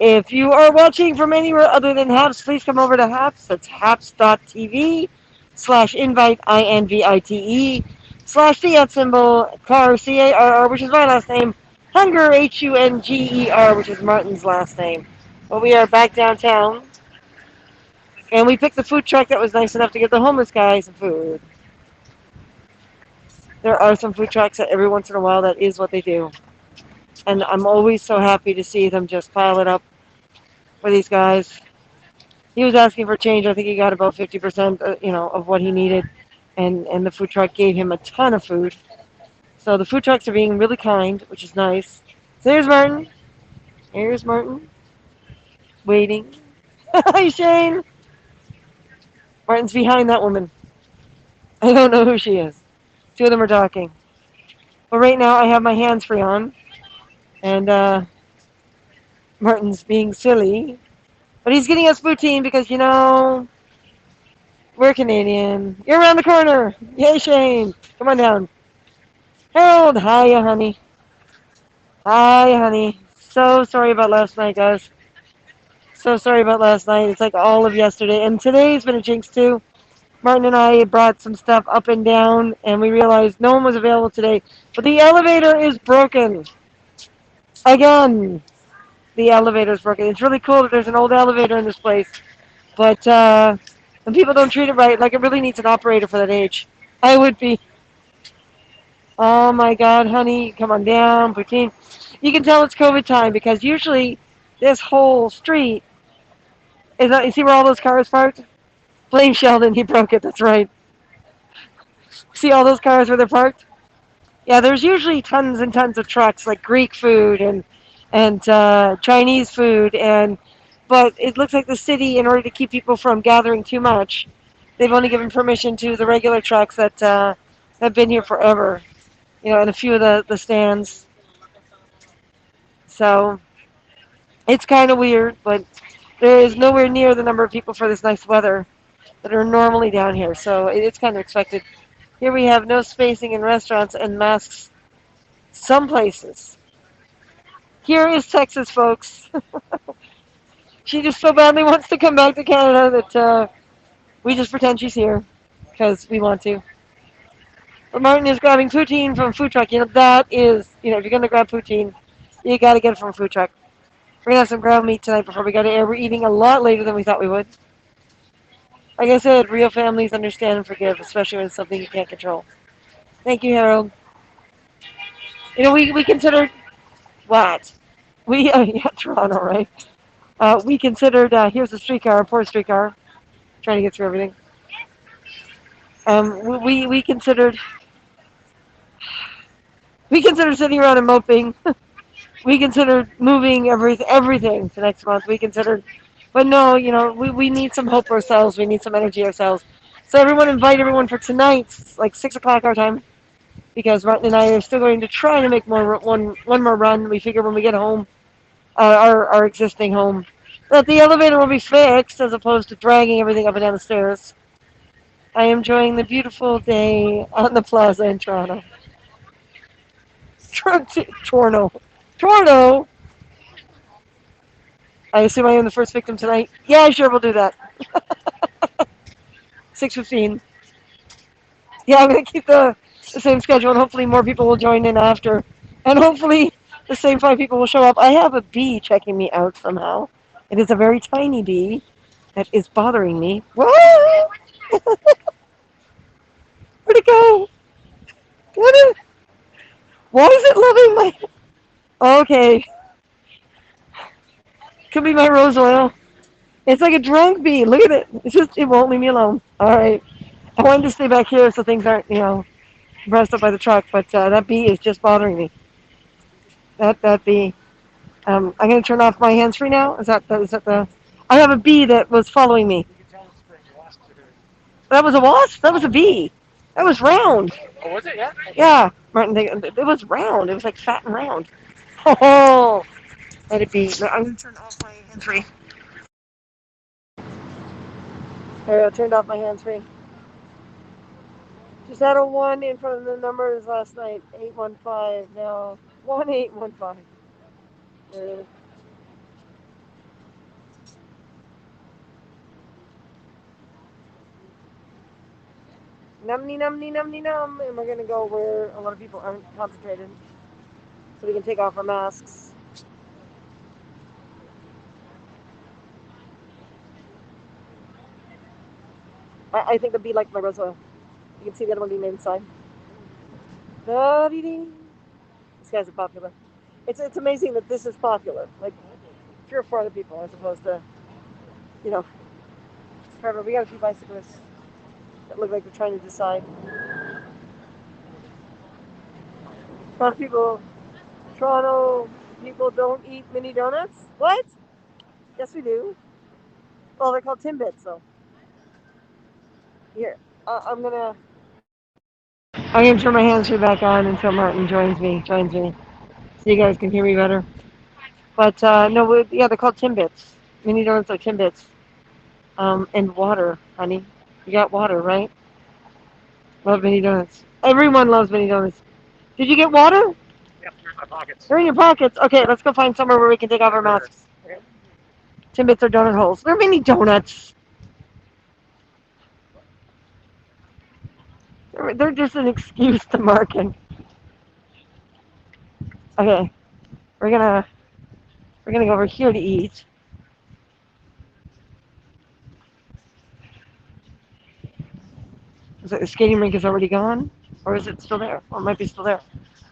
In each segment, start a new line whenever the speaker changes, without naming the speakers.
If you are watching from anywhere other than Haps, please come over to Haps. That's haps.tv/invite, INVITE, / the @ symbol, car, CARR, which is my last name, Hunger, HUNGER, which is Martin's last name. But we are back downtown, and we picked the food truck that was nice enough to give the homeless guy some food. There are some food trucks that every once in a while that is what they do. And I'm always so happy to see them just pile it up for these guys. He was asking for change. I think he got about 50%, of what he needed, and the food truck gave him a ton of food. So the food trucks are being really kind, which is nice. So here's Martin. Here's Martin, waiting. Hi, Shane. Martin's behind that woman. I don't know who she is. Two of them are talking. But right now I have my hands free on, and Martin's being silly. But he's getting us poutine because, we're Canadian. You're around the corner. Yay, Shane. Come on down. Harold, hiya, honey. Hi, honey. So sorry about last night, guys. So sorry about last night. It's like all of yesterday. And today's been a jinx, too. Martin and I brought some stuff up and down, and we realized no one was available today. But the elevator is broken. Again, the elevator is broken. It's really cool that there's an old elevator in this place. But when people don't treat it right, like it really needs an operator for that age. I would be. Oh my God, honey, come on down, poutine. You can tell it's COVID time because usually this whole street is. You see where all those cars parked? Blame Sheldon, he broke it. That's right. See all those cars where they're parked? Yeah, there's usually tons and tons of trucks like Greek food and Chinese food, but it looks like the city, in order to keep people from gathering too much, they've only given permission to the regular trucks that have been here forever. And a few of the stands. So it's kind of weird, but there is nowhere near the number of people for this nice weather that are normally down here. So it's kind of expected. Here we have no spacing in restaurants and masks some places. Here is Texas, folks. She just so badly wants to come back to Canada that we just pretend she's here because we want to. But Martin is grabbing poutine from a food truck. That is, if you're going to grab poutine, you got to get it from a food truck. We're going to have some ground meat tonight before we go to air. We're eating a lot later than we thought we would. Like I said, real families understand and forgive, especially when it's something you can't control. Thank you, Harold. We considered what? Yeah, Toronto, right? We considered, here's a streetcar, a poor streetcar, trying to get through everything. We considered sitting around and moping. We considered moving everything to next month. We considered, but no, we need some hope ourselves. We need some energy ourselves. So everyone, invite everyone for tonight, like 6 o'clock our time, because Martin and I are still going to try to make one more run. We figure when we get home, our existing home, that the elevator will be fixed as opposed to dragging everything up and down the stairs. I am enjoying the beautiful day on the plaza in Toronto. Toronto. Toronto. I assume I am the first victim tonight. Yeah, sure, we'll do that. 6:15. Yeah, I'm gonna keep the same schedule, and hopefully more people will join in after, and hopefully the same 5 people will show up. I have a bee checking me out somehow. It is a very tiny bee that is bothering me. Whoa! Where'd it go? What is? Why is it loving my? Okay, could be my rose oil. It's like a drunk bee. Look at it. It won't leave me alone. All right. I wanted to stay back here so things aren't, pressed up by the truck, but that bee is just bothering me. That bee. I'm gonna turn off my hands free now. Is that the? I have a bee that was following me. That was a wasp. That was a bee. That was round.
Oh, was it? Yeah.
Yeah, Martin. It was round. It was like fat and round. Oh, let it be. I'm gonna turn off my hands free. There, I turned off my hands free. Just had a one in front of the numbers last night. 815. Now 1815. Numny, numny, numny, num. And we're going to go where a lot of people aren't concentrated. So we can take off our masks. I think it'd be like my rose oil. You can see the other one being made inside. Da-dee-dee. These guys are popular. It's amazing that this is popular. Like 3 or 4 other people as opposed to, you know, however, we got a few bicyclists that look like they're trying to decide. A lot of people, Toronto people don't eat mini donuts. What? Yes, we do. Well, they're called Timbits, so. Here, I'm gonna turn my hands free back on until Martin joins me, so you guys can hear me better. But no, yeah, they're called Timbits. Mini donuts are Timbits. And water, honey. You got water, right? Love mini donuts. Everyone loves mini donuts. Did you get water?
Yep, they're in my pockets.
They're in your pockets. Okay, let's go find somewhere where we can take off our masks. Okay. Timbits are donut holes. They're mini donuts. They're just an excuse to market. Okay, we're gonna we're gonna go over here to eat. Is it, the skating rink is already gone, or is it still there? Or it might be still there.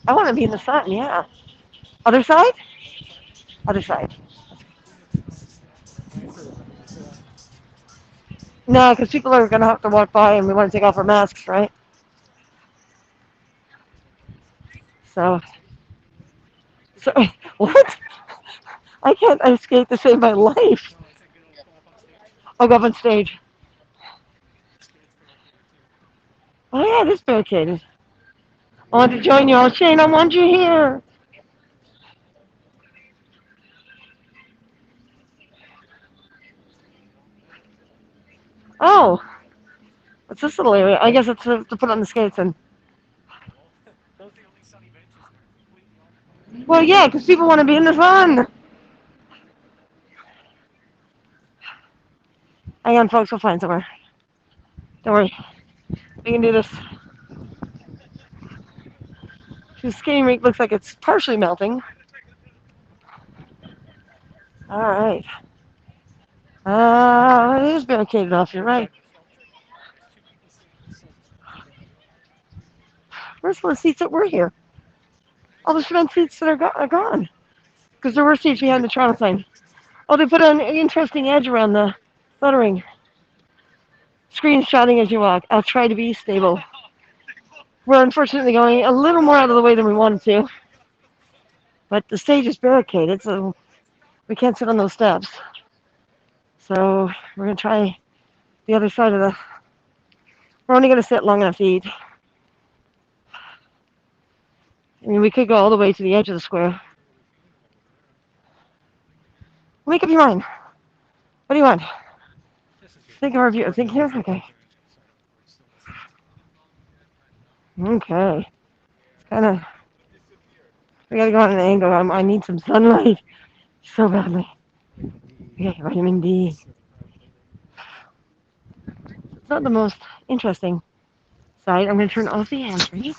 I want to be in the sun. Yeah. Other side? Other side. No, because people are gonna have to walk by, and we want to take off our masks, right? So, so what? I can't ice skate to save my life. I'll go up on stage. Oh yeah, it is barricaded. I want to join you all. Shane, I want you here. Oh, what's this little area? I guess it's to put on the skates and. Well, yeah, because people want to be in the sun. Hang on, folks. We'll find somewhere. Don't worry. We can do this. The skating rink looks like it's partially melting. All right. It is barricaded off. You're right. Where's the seats that were here? All the cement seats that are gone. Because there were seats behind the Toronto sign. Oh, they put an interesting edge around the lettering. Screenshotting as you walk. I'll try to be stable. We're unfortunately going a little more out of the way than we wanted to. But the stage is barricaded, so we can't sit on those steps. So we're going to try the other side of the. We're only going to sit long enough to eat. I mean, we could go all the way to the edge of the square. Make up your mind. What do you want? Think of our view. Think here? Okay. Okay. Kind of. We gotta go on an angle. I need some sunlight so badly. Okay, vitamin D. It's not the most interesting side. I'm gonna turn off the hands-free.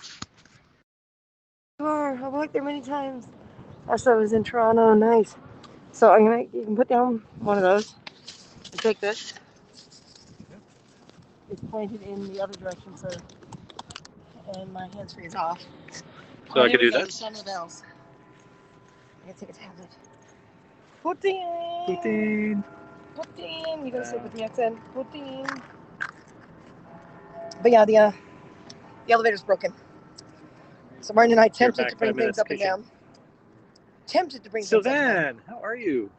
You are. I've walked there many times. Last time I was in Toronto. Nice. So you can put down one of those and take this. It's pointed in the other direction, so and my hands-free is off.
So I can do that.
Sound the bells. I gotta take a tablet. Putin.
Putin.
Putin. You gotta say it with the accent. Putin. But yeah, the elevator's broken. So Martin and I tempted to bring things up and down. Tempted to bring things up and down.
Sylvain, how are you?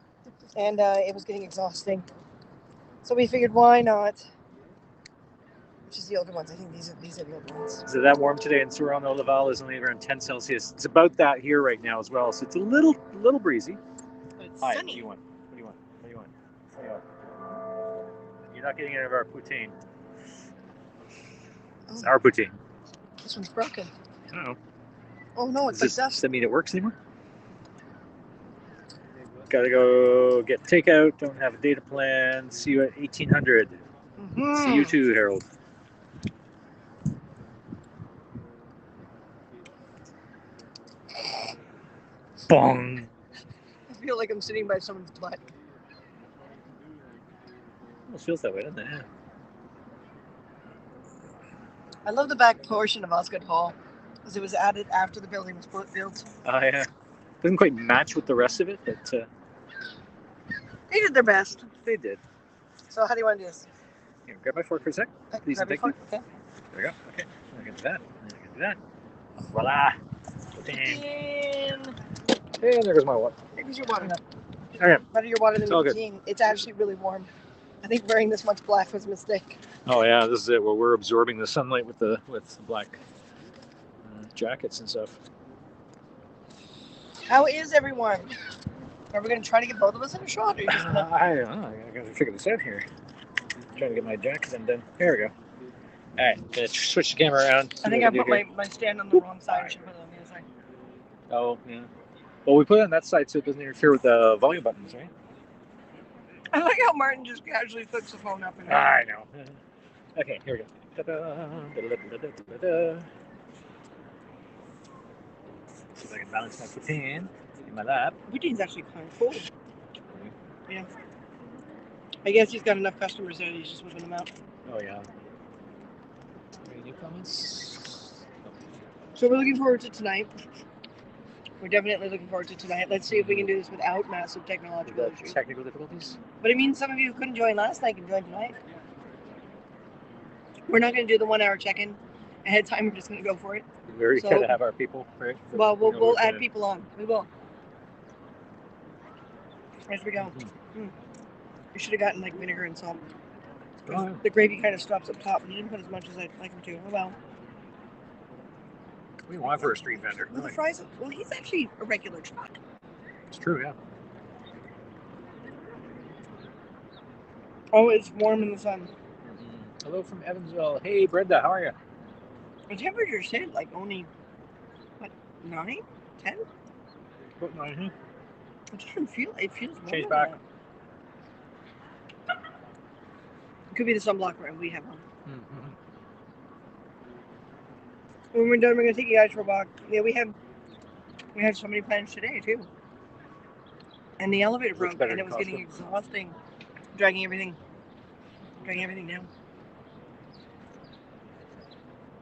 And it was getting exhausting. So we figured, why not? Which is the older ones. I think these are the older ones.
Is it that warm today in Toronto? Laval is only around 10 Celsius. It's about that here right now as well. So it's a little breezy.
It's
Hi,
sunny.
what do you want? What do you want? What do you want? What do you want? You're not getting any of our poutine. It's our poutine.
This one's broken.
I don't know.
Oh no, it's like dust.
Does that mean it works anymore? Gotta go get takeout. Don't have a data plan. See you at 1800.
Mm-hmm.
See you too, Harold. Bong.
I feel like I'm sitting by someone's butt.
Almost feels that way, doesn't it? Yeah.
I love the back portion of Osgood Hall because it was added after the building was built.
Yeah. Doesn't quite match with the rest of it, but
They did their best.
they did.
So how do you want to do this?
Here, grab my fork for a sec. Please and thank you.
Okay.
There we go. Okay. I can do that. And I can do that. Voila.
And
And there goes my water.
here's your water.
Okay.
Better your water than
It's all
the
good.
teen. It's actually really warm. I think wearing this much black was a mistake.
Oh yeah, this is it. Well, we're absorbing the sunlight with the black jackets and stuff.
How is everyone? Are we going to try to get both of us in a shot? Or you just gonna...
I don't know. I gotta figure this out here. Trying to get my jacket undone. Here we go. All right, gonna switch the camera around.
I think I put my stand on the wrong side. I should put it on the other side.
Oh yeah. Well, we put it on that side so it doesn't interfere with the volume buttons, right?
I like how Martin just casually flips the phone up and down.
I know. Okay, here we go. Ta-da, da-da-da-da-da-da. See if I can balance my poutine in my lap.
Poutine's actually kind of cool. Yeah. I guess he's got enough customers there that he's just whipping them out.
Oh yeah. Any new comments?
So we're looking forward to tonight. We're definitely looking forward to tonight. Let's see if we can do this without massive technological issues.
Technical difficulties?
But it means some of you who couldn't join last night can join tonight. We're not going to do the 1 hour check-in ahead of time. We're just going to go for it.
We already
So-
kind of have our people, right?
Well,
We know
we'll
who's
add
gonna-
people on. We will. As we go.
Mhm.
We should have gotten like vinegar and salt.
Oh, yeah.
The gravy kind of stops up top. You didn't put as much as I'd like him to. Oh well.
What do you want for a street vendor?
Well, the fries. Well, he's actually a regular truck.
It's true, yeah.
Oh, it's warm in the sun.
Hello from Evansville. Hey, Brenda, how are you?
The temperature said like only what 9, 10.
About 9,
It doesn't feel. It feels warmer.
Change
than
back.
that. It could be the sunblock we have on. When we're done, we're gonna take you guys for a walk. Yeah, we had so many plans today too. And the elevator broke,
better
and it
than
was getting exhausting, dragging everything down.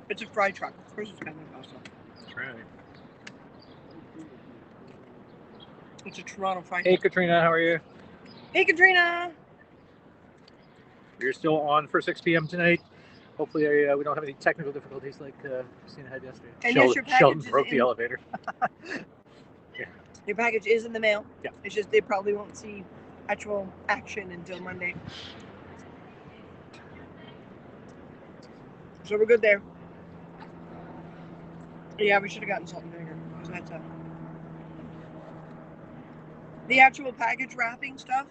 It's a fry truck. Of course, it's kind of awesome.
That's right.
It's a Toronto fry
Hey,
truck.
Katrina, how are you?
Hey, Katrina.
You're still on for 6 p.m. tonight. Hopefully, we don't have any technical difficulties like Christina had yesterday.
And yes, your package
Sheldon
is
broke the
in.
elevator.
Your package is in the mail.
Yeah.
It's just they probably won't see actual action until Monday. So we're good there. Yeah, we should have gotten salt and vinegar. Because that's the actual package wrapping stuff.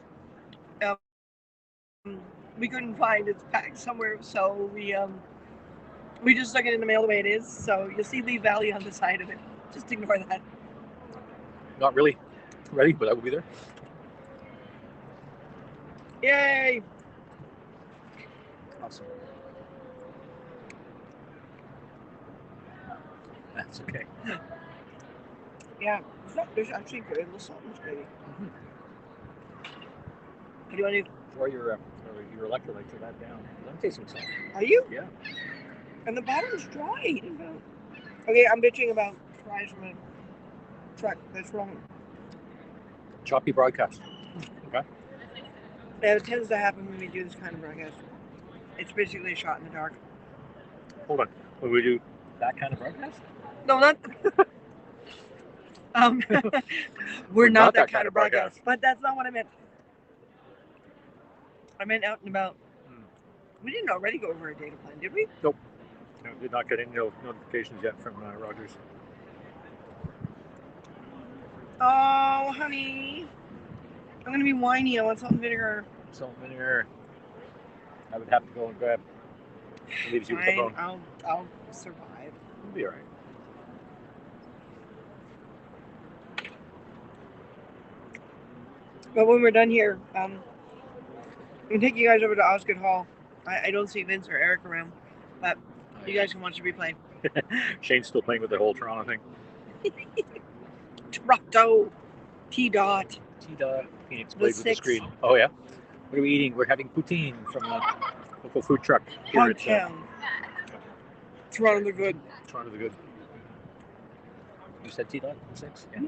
We couldn't find it's packed somewhere, so we just stuck it in the mail the way it is. So you'll see Lee Valley on the side of it. Just ignore that.
Not really ready, but I will be there.
Yay!
Awesome. That's okay.
Yeah, there's actually very little salt in this gravy.
Mm-hmm.
What do you want to do?
Or your electrolytes are that down. I'm tasting salt.
Are you?
Yeah.
And the bottom's dry. Okay, I'm bitching about fries from a truck. That's wrong.
Choppy broadcast. Okay.
Yeah, it tends to happen when we do this kind of broadcast. It's basically a shot in the dark.
Hold on. Will we do that kind of broadcast?
No, not. We're not that kind of broadcast. But that's not what I meant. I meant out and about. We didn't already go over our data plan, did we?
Nope. No, did not get any notifications yet from Rogers.
Oh, honey. I'm going to be whiny. I want salt and vinegar.
Salt and vinegar. I would have to go and grab. It leaves you with the
Fine,
bone.
I'll survive.
It'll be all right.
But when we're done here, I'm going to take you guys over to Osgood Hall. I don't see Vince or Eric around, but you guys can watch the replay.
Shane's still playing with the whole Toronto thing.
Toronto. T-Dot.
T-Dot. Phoenix
The
played with the
6.
screen. Oh, yeah? What are we eating? We're having poutine from a local food truck here at
Hogtown. Toronto, they're good.
Toronto the Good. You said T-Dot? 6? Yeah.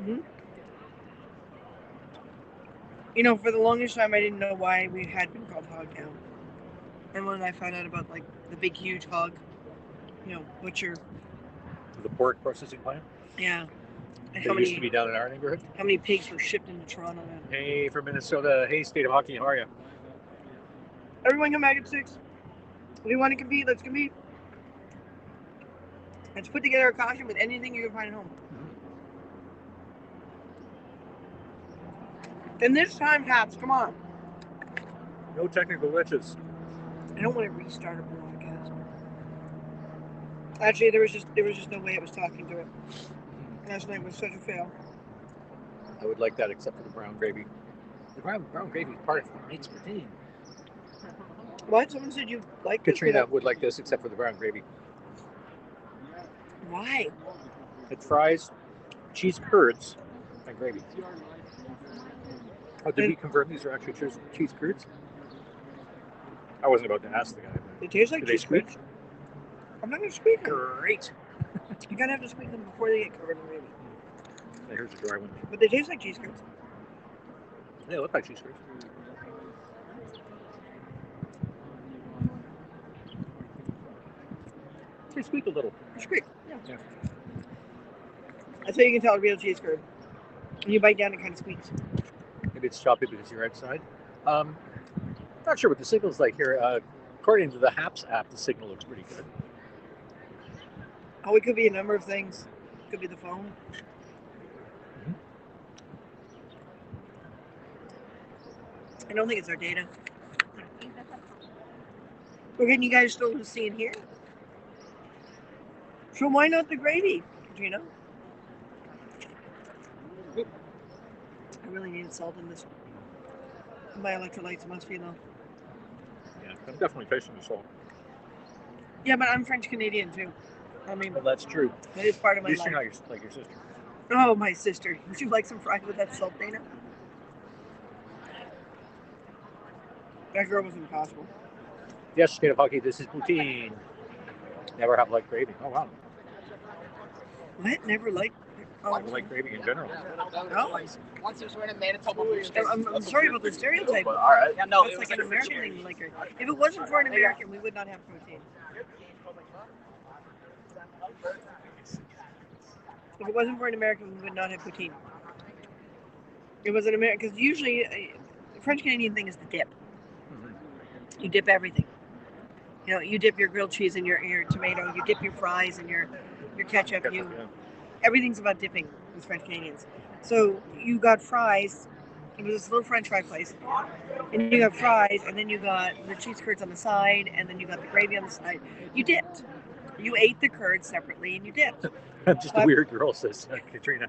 Mm-hmm. You know, for the longest time, I didn't know why we had been called Hogtown. And when I found out about, like, the big, huge hog, you know, butcher.
The pork processing plant.
Yeah. And
They used to be down in our neighborhood.
how many pigs were shipped into Toronto then?
Hey, from Minnesota. Hey, State of Hockey. How are you?
Everyone come back at 6. We want to compete. Let's compete. Let's put together a costume with anything you can find at home. And this time, hats, come on.
No technical glitches.
I don't want to restart a broadcast. Actually, there was just no way it was talking to it. Last night was such a fail.
I would like that, except for the brown gravy. The brown gravy is part of what makes poutine.
What? Someone said you like
Katrina would like this, except for the brown gravy.
Why?
It fries cheese curds and gravy. Oh, did we confirm these are actually cheese curds? I wasn't about to ask the guy.
They taste like
Do they
cheese
squeak?
curds. I'm not going to squeak them.
Great.
You gotta have to squeak them before they get covered in gravy.
Here's a dry one.
But they taste like cheese curds.
They look like cheese curds. They squeak a little.
They squeak.
Yeah.
That's how you can tell a real cheese curd. When you bite down, it kind of squeaks.
Maybe it's choppy because you're outside. Not sure what the signal's like here. According to the HAPS app, the signal looks pretty good.
Oh, it could be a number of things. It could be the phone.
Mm-hmm.
I don't think it's our data. Okay, and you guys still see in here? So why not the gravy, Katrina? I really need salt in this. My electrolytes must be low.
Yeah, I'm definitely tasting the salt.
Yeah, but I'm French Canadian too. I mean,
Well, that's true.
that is part of
At
my
least
life.
you're not like your sister.
Oh, my sister. Would you like some fries with that salt, Dana? That girl was impossible.
Yes, State of Hockey, this is poutine. Never have liked gravy. Oh, wow.
What? Never liked? Oh,
I like gravy in general.
no.
Once we're in Manitoba,
I'm sorry about the stereotype.
All right. Yeah, no,
That's like an American thing. Like, if it wasn't for an American, we would not have protein. If it wasn't for an American, we would not have poutine. It was an American, because usually the French Canadian thing is the dip. You dip everything. You know, you dip your grilled cheese in your tomato. You dip your fries in your ketchup. Everything's about dipping with French Canadians. So you got fries. It was this little French fry place, and you got fries, and then you got the cheese curds on the side, and then you got the gravy on the side. You dipped. You ate the curds separately, and you dipped.
I'm just a weird girl, says Katrina.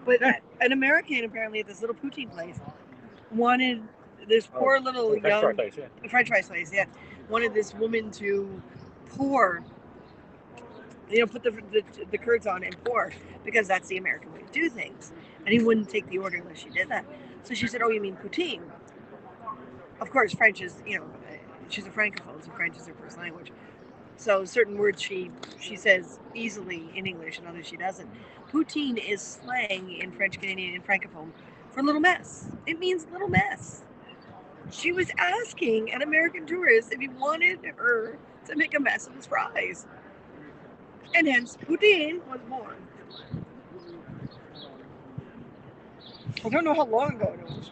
But an American, apparently, at this little poutine place, wanted this poor little young French fry place, yeah, wanted this woman to pour, put the curds on and pour, because that's the American way to do things. And he wouldn't take the order unless she did that. So she said, "Oh, you mean poutine?" Of course, French is, she's a francophone, so French is her first language. So certain words she says easily in English and others she doesn't. Poutine is slang in French Canadian and francophone for little mess. It means little mess. She was asking an American tourist if he wanted her to make a mess of his fries. And hence poutine was born. I don't know how long ago it was.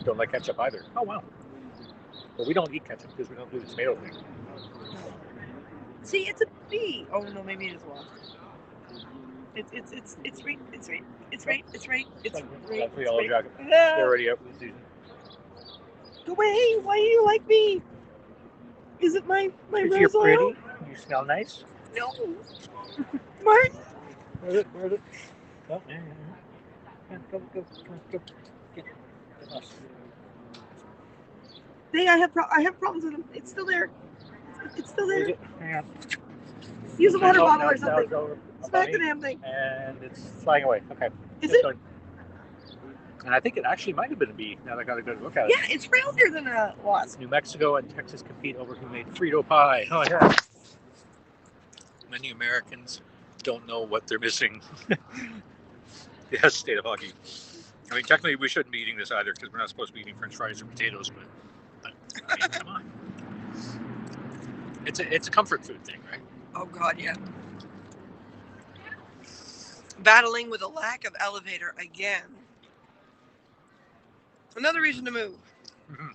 Don't like ketchup either. Oh, wow. Well, we don't eat ketchup because we don't do the tomato thing.
See, it's a B. Oh no, maybe it is well. It's right.
That's the yellow jacket. They're already out for the season.
Go away! Why do you like me? Is it my
You're
rose
pretty.
oil?
You smell nice.
No. Martin.
Where's it? Oh, yeah. Go. Get us.
I have problems with them. It's still there. It's still
Where's
there.
it? Hang on.
Use a water
No,
bottle
now-
or
now
something.
it's over.
Smack the
Funny.
damn thing.
And it's flying away. Okay.
Is
It's
it?
going. And I think it actually might have been a bee. Now that I got a good look at it.
Yeah, it's rounder than a wasp.
New Mexico and Texas compete over who made Frito pie. Oh yeah. Many Americans don't know what they're missing. Yes, state of hockey. I mean, technically, we shouldn't be eating this either because we're not supposed to be eating French fries or potatoes. But I mean, come on. It's a comfort food thing, right?
Oh God, yeah. Battling with a lack of elevator again. Another reason to move.
Mm-hmm.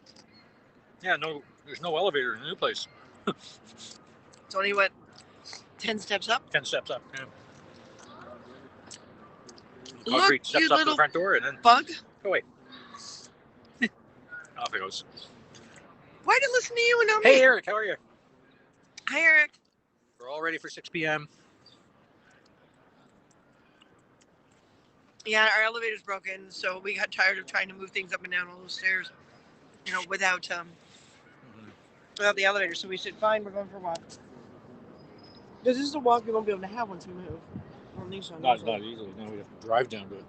Yeah, no, there's no elevator in the new place.
It's only what, 10 steps up?
10 steps up. Yeah.
Look,
Concrete steps
you
up to the
little
front door and then
bug.
go away. Off it goes.
Why did it listen to you and not me?
Hey, Eric, how are you?
Hi, Eric.
We're all ready for 6 p.m.
Yeah, our elevator's broken, so we got tired of trying to move things up and down all those stairs, you know, without the elevator. So we said, fine, we're going for a walk. Because this is a walk we won't be able to have once we move. I don't think so.
Not easily. Now we have to drive down to it.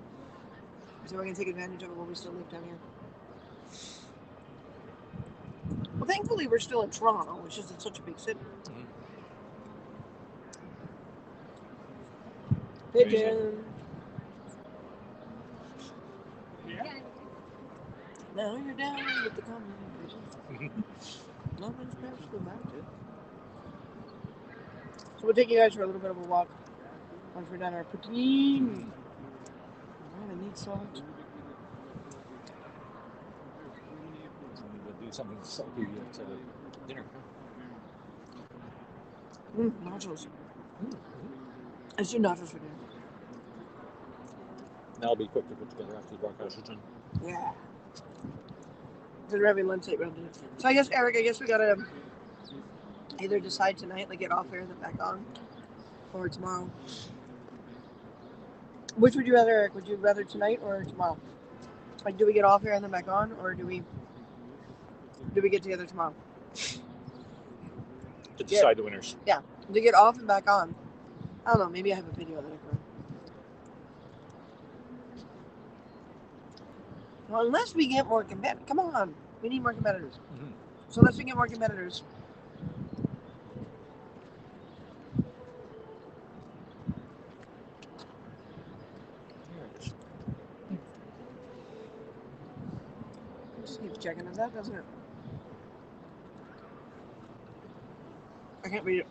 So we're going to take advantage of it while we still live down here. Well, thankfully, we're still in Toronto, which isn't such a big city. Pigeon. Now you're down with the common pigeon. Nothing special about it. So we'll take you guys for a little bit of a walk once we're done our poutine. I need salt.
We'll do something salty at dinner.
Nachos. Let's do nachos for dinner.
That'll be quick to put together after the broadcast is done.
Yeah. Because we're having lunch late around dinner. So I guess, Eric, we gotta either decide tonight, like get off air and then back on, or tomorrow. Which would you rather, Eric? Would you rather tonight or tomorrow? Like, do we get off air and then back on, or do we get together tomorrow?
To decide the winners.
Yeah, to get off and back on. I don't know. Maybe I have a video that I can. Well, unless we get more competitors. Come on. We need more competitors.
Mm-hmm.
So unless we get more competitors. It just keeps checking us out, doesn't it? I can't read it.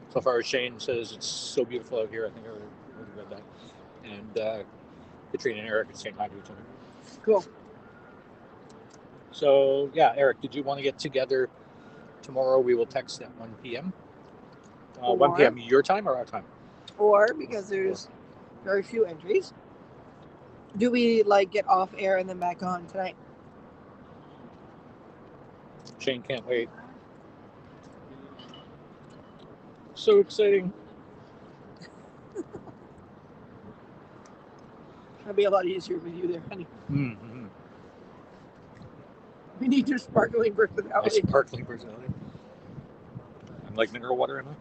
So far as Shane says it's so beautiful out here, I think I already read that. And Katrina and Eric are saying hi to each other.
Cool.
So, yeah, Eric, did you want to get together tomorrow? We will text at 1 p.m. 1 p.m. your time or our time?
Or, because there's very few entries, do we like get off air and then back on tonight?
Shane can't wait. So exciting.
It'll be a lot easier with you there, honey.
Mm-hmm.
We need your sparkling
My
personality.
sparkling personality. I'm like mineral water, am I?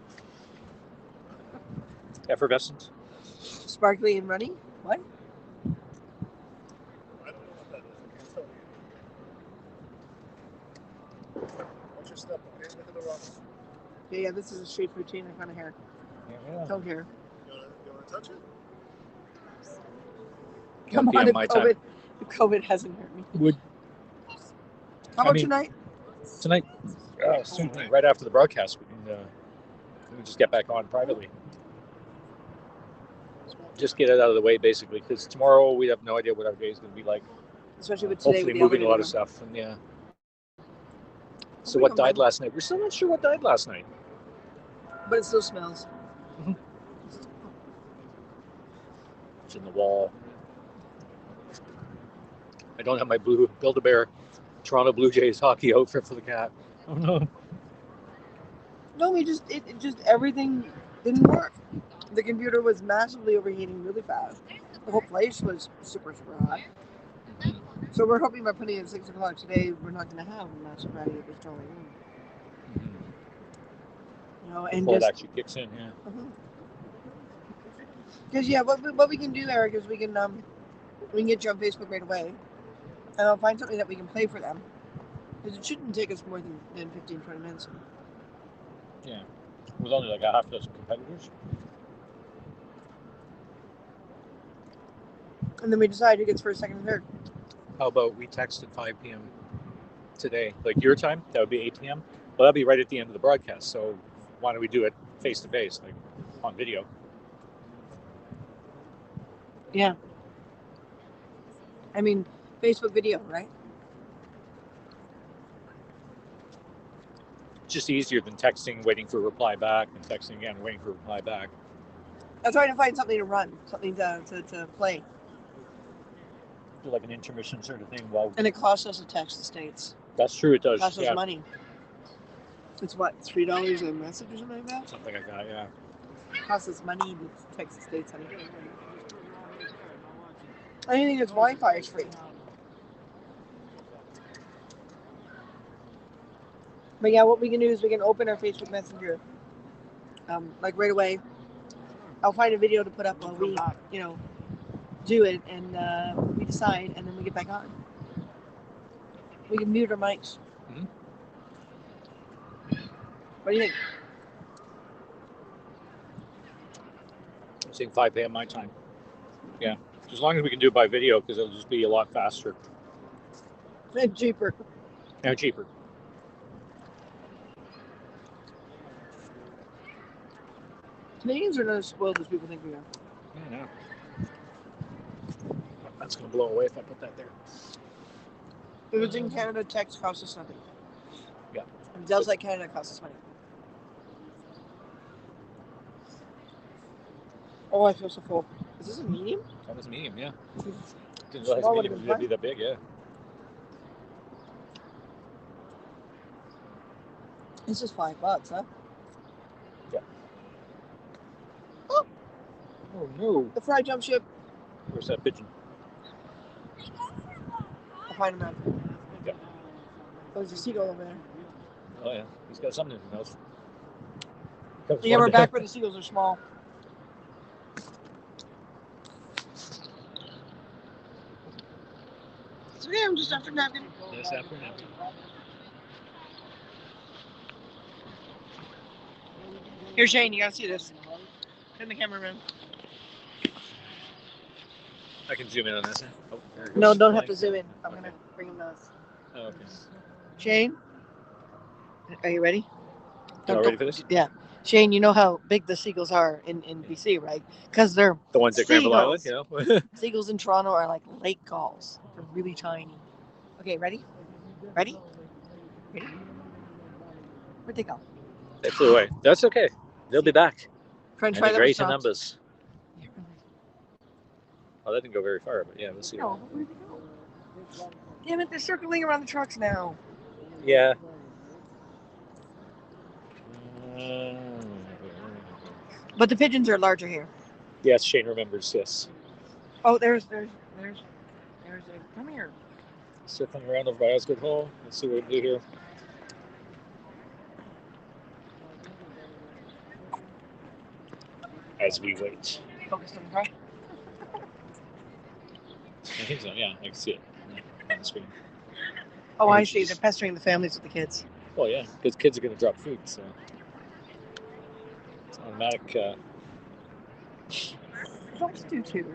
Effervescent.
Sparkly and runny? What?
I don't know what that is. I can't tell you. Watch your step, okay? Look at the rocks.
Yeah, this is a straight routine. I kind of hair.
Yeah.
Don't care.
You wanna touch it?
Come
1
on,
p.m.
if
my time.
COVID hasn't hurt me.
Would
How about
mean-
tonight?
tonight, soon, right after the broadcast, we can just get back on privately. Just get it out of the way, basically, because tomorrow we have no idea what our day is going to be like.
Especially with today.
Hopefully
with the
moving a lot of
elevator.
stuff, and yeah. So what died last night? We're still not sure what died last night.
But it still smells.
It's in the wall. I don't have my blue Build-A-Bear Toronto Blue Jays hockey outfit for the cat. Oh no.
No, it just everything didn't work. The computer was massively overheating really fast. The whole place was super hot. So we're hoping by putting it at 6 o'clock today, we're not going to have a massive rally at this Toronto room. know, and
before it
just
actually kicks in. Yeah.
because what we can do, Eric, is we can get you on Facebook right away, and I'll find something that we can play for them, because it shouldn't take us more than 15, 20 minutes.
Yeah. With only like a half dozen competitors.
And then we decide who gets first, second, and third.
How about we text at 5 p.m. today, like your time? That would be 8 p.m. Well, that'd be right at the end of the broadcast. So why don't we do it face to face, like on video?
Yeah. I mean, Facebook video, right?
It's just easier than texting, waiting for a reply back, and texting again, waiting for a reply back.
I'm trying to find something to run, something to play.
Do like an intermission sort of thing. Well,
And it costs us to text the States.
that's true. It does.
It costs us
Yeah.
money. It's what, $3 a message or something like that?
Something like that. Yeah.
It costs us money to text the States, honey. Anything that's Wi-Fi is free. But yeah, what we can do is we can open our Facebook Messenger, like right away. I'll find a video to put up while we, do it, and we decide, and then we get back on. We can mute our mics.
Mhm.
What do you think?
I'm saying 5 p.m. my time. Yeah. As long as we can do it by video, because it'll just be a lot faster
And cheaper.
and cheaper.
Canadians are not as spoiled as people think we are.
Yeah, no. That's going to blow away if I put that there.
If it's in Canada, text costs us nothing.
Yeah.
If it does like Canada, it costs us money. Oh, I feel so full. Is this a medium?
That was medium, yeah. Didn't
Small
realize
would've
medium
been
would be that big, yeah.
This is $5, huh?
Yeah.
Oh,
Oh, no.
the fried jump ship.
Where's that pigeon?
I'll find him out.
Yeah.
Oh, there's a seagull over there.
Oh, yeah. He's got something in his mouth.
Yeah, we're back where the seagulls are small. It's okay, I'm just after napkin.
Yes, after now.
Here, Shane, you gotta see this. Turn the camera around.
I can zoom in on this. Oh, there it goes.
No, don't have to zoom in. I'm gonna bring him to us.
Oh, okay.
Shane, are you ready?
Y'all ready for this?
Yeah. Shane, you know how big the seagulls are in BC, right? Because they're
The ones at Granville Island,
seagulls.
you know?
Seagulls in Toronto are like lake gulls. They're really tiny. Okay, ready? Ready? Ready? Where'd they go?
They flew away. That's okay. They'll be back.
French
And
fry
they're
that was
great in
soft.
numbers. Oh, that didn't go very far, but yeah, we'll see.
No, where'd they go? Damn it, they're circling around the trucks now.
Yeah.
But the pigeons are larger here.
Yes, Shane remembers, yes.
Oh, there's a, come here.
Circling around over by Osgood Hall. Let's see what we can do here. As we wait.
Focused on the car.
I think so, yeah. I can see it on the screen.
Oh, I see. They're pestering the families with the kids.
Well, yeah, because kids are going to drop food, so it's automatic.
Dogs do too.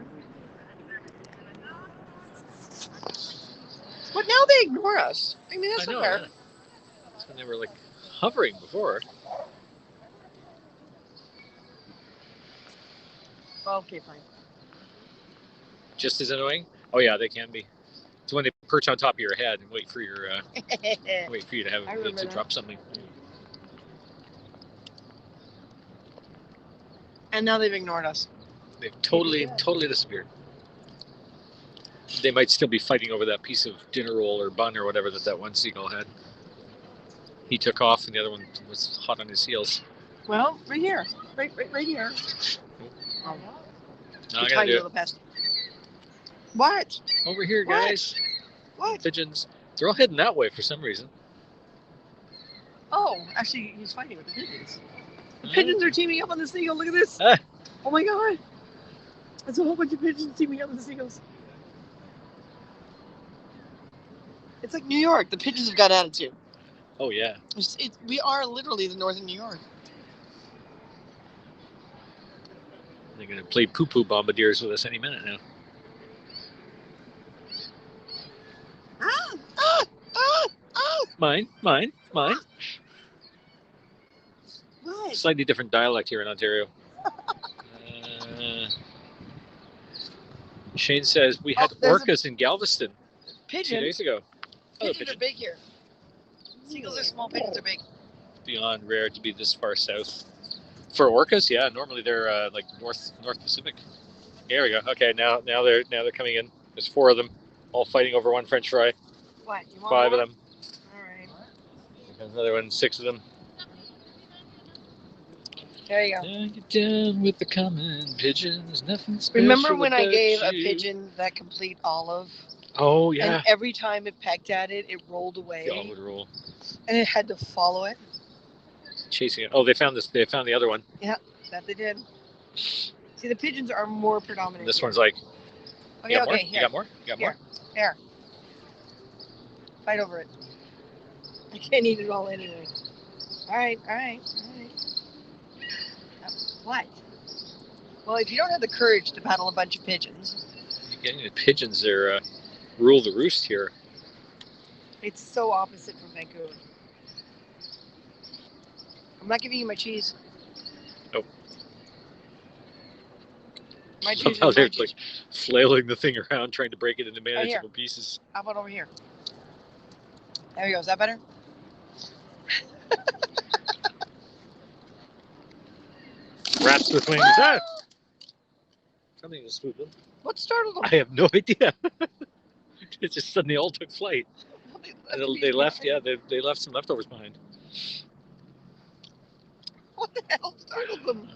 But now they ignore us. I mean, that's
I know.
not fair.
Yeah. So they were like hovering before.
Okay, fine.
Just as annoying. Oh yeah, they can be. It's when they perch on top of your head and wait for your you to have
I remember
to
that.
drop something.
And now they've ignored us.
They've totally disappeared. They might still be fighting over that piece of dinner roll or bun or whatever that one seagull had. He took off, and the other one was hot on his heels.
Well, right here. Right here. Oh,
Now I
you
gotta
tiny
do
little pest. What?
it over here,
What?
guys.
What?
Pigeons. They're all heading that way for some reason.
Oh, actually, he's fighting with the pigeons. The pigeons are teaming up on the seagull. Look at this.
Ah.
Oh my god. There's a whole bunch of pigeons teaming up on the seagulls. It's like New York. The pigeons have got attitude.
Oh yeah.
We are literally the northern New York.
They're gonna play poo-poo bombardiers with us any minute now. Mine.
What?
Slightly different dialect here in Ontario. Shane says we had
there's
orcas in Galveston 2
Pigeon.
days ago. Oh,
Pigeons are big here. Seagulls are small. Pigeons are big.
Beyond rare to be this far south. For orcas, yeah, normally they're like North Pacific. Here we go. Okay, now they're coming in. There's 4 of them, all fighting over one French fry.
What? You want
5
more?
of them.
All right.
There's another one. 6 of them.
There you go.
Get down with the common pigeons. Nothing special.
Remember when I
about
gave a
you.
pigeon that complete olive?
Oh yeah.
And every time it pecked at it, it rolled away.
The olive roll.
And it had to follow it.
Chasing it. Oh, they found this. They found the other one.
That they did. See, the pigeons are more predominant.
This one's like.
Okay,
You got more?
here.
You got more? You got more?
Here. Fight over it. I can't eat it all anyway. All right. What? Well, if you don't have the courage to battle a bunch of pigeons,
You're getting the pigeons. They're rule the roost here.
it's so opposite from Vancouver. I'm not giving you my cheese.
Nope.
My cheese
Somehow
is
they're
my cheese.
like flailing the thing around, trying to break it into
here.
manageable pieces.
How about over here? There we go. Is that better?
Rats with wings. Ah! Something just swooped them.
What startled them?
I have no idea. It just suddenly all took flight. They left. Yeah, they left some leftovers behind.
What the hell startled them?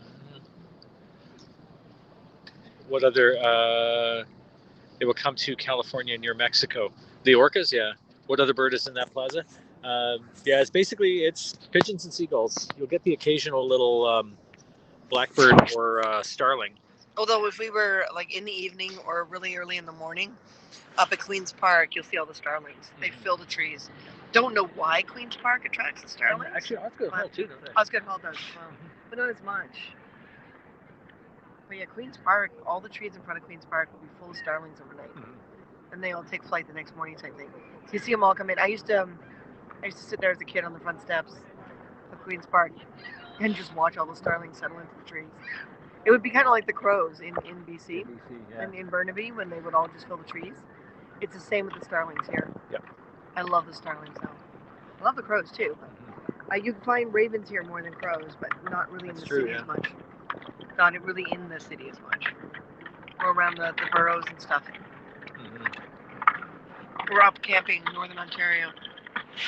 What other? They will come to California near Mexico. The orcas, yeah. What other bird is in that plaza? Yeah, it's pigeons and seagulls. You'll get the occasional little blackbird or starling.
Although if we were like in the evening or really early in the morning, up at Queen's Park, you'll see all the starlings. They fill the trees. Don't know why Queen's Park attracts the starlings.
Actually, Osgood Hall too, don't they?
Osgood Hall does as well, but not as much. But yeah, Queen's Park, all the trees in front of Queen's Park will be full of starlings overnight, and they all take flight the next morning type thing. So you see them all come in. I used to sit there as a kid on the front steps of Queen's Park and just watch all the starlings settle into the trees. It would be kind of like the crows in BC
yeah.
and in Burnaby when they would all just fill the trees. It's the same with the starlings here.
Yep.
I love the starlings though. I love the crows too. You can find ravens here more than crows, but not really in the city as much. Not really in the city as much. Or around the boroughs and stuff. We're up camping in northern Ontario.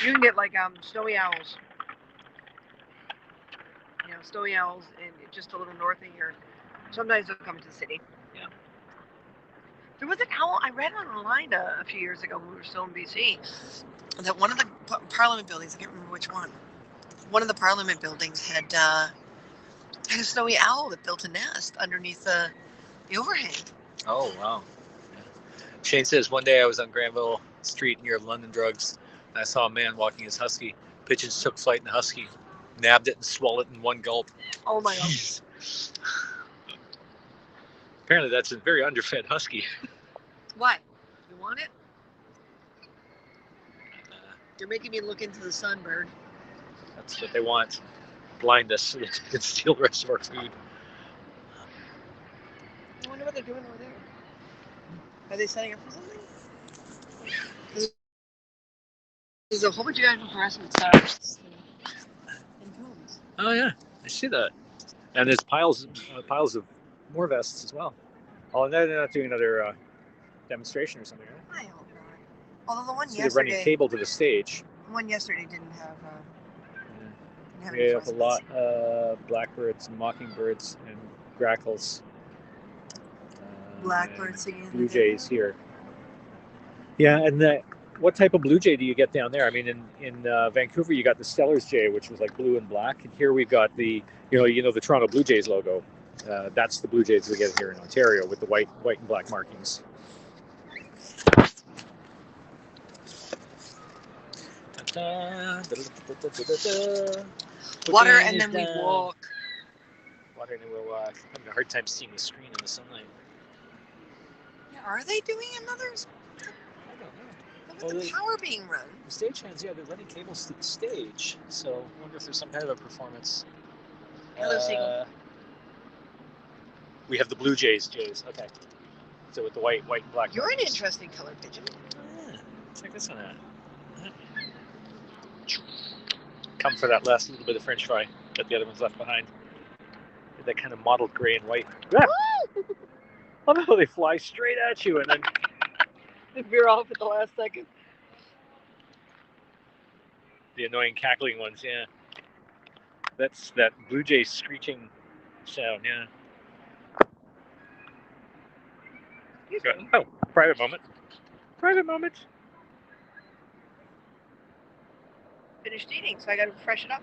You can get like snowy owls. You know, snowy owls and just a little north of here. Sometimes they'll come into the city.
Yeah.
There was an owl I read online a few years ago when we were still in BC. That one of the Parliament buildings, I can't remember which one. One of the Parliament buildings had a snowy owl that built a nest underneath the overhang.
Oh wow. Yeah. Shane says one day I was on Granville Street near London Drugs, and I saw a man walking his husky. Pigeons took flight, and the husky nabbed it and swallowed it in one gulp.
Oh my god.
Apparently, that's a very underfed husky.
What? You want it? You're making me look into the sun, bird.
That's what they want. Blind us so they can steal the rest of our food.
I wonder what they're doing over there. Are they setting up for something? There's a whole bunch of guys with fluorescent stars and cones.
Oh yeah, I see that. And there's piles of more vests as well. Oh, and they're not doing another demonstration or something, right?
I hope not. Although the one
So they're running
yesterday,
cable to the stage.
the one yesterday didn't have. Didn't have
We
any
have a lot of blackbirds, mockingbirds, and grackles.
Blackbirds
and
singing.
Blue jays here. Yeah, and what type of blue jay do you get down there? I mean, in Vancouver, you got the Stellar's jay, which was like blue and black, and here we've got the the Toronto Blue Jays logo. That's the Blue Jays we get here in Ontario with the white and black markings.
Water and then we walk.
Water and then we'll walk. I'm having a hard time seeing the screen in the sunlight.
Yeah, are they doing another?
I don't know.
With the power being run.
The stagehands, they're running cables to the stage. So I wonder if there's some kind of a performance.
Hello, Seagull.
We have the Blue Jays. Okay. So with the white and black.
You're an interesting color pigeon.
Yeah. Check this one out. Come for that last little bit of French fry that the other one's left behind. That kind of mottled gray and white. Ah! I love how they fly straight at you and then
They veer off at the last second.
the annoying cackling ones, yeah. That's that Blue Jay screeching sound, yeah. Oh, private moment. Private moment.
Finished eating, so I got to freshen up.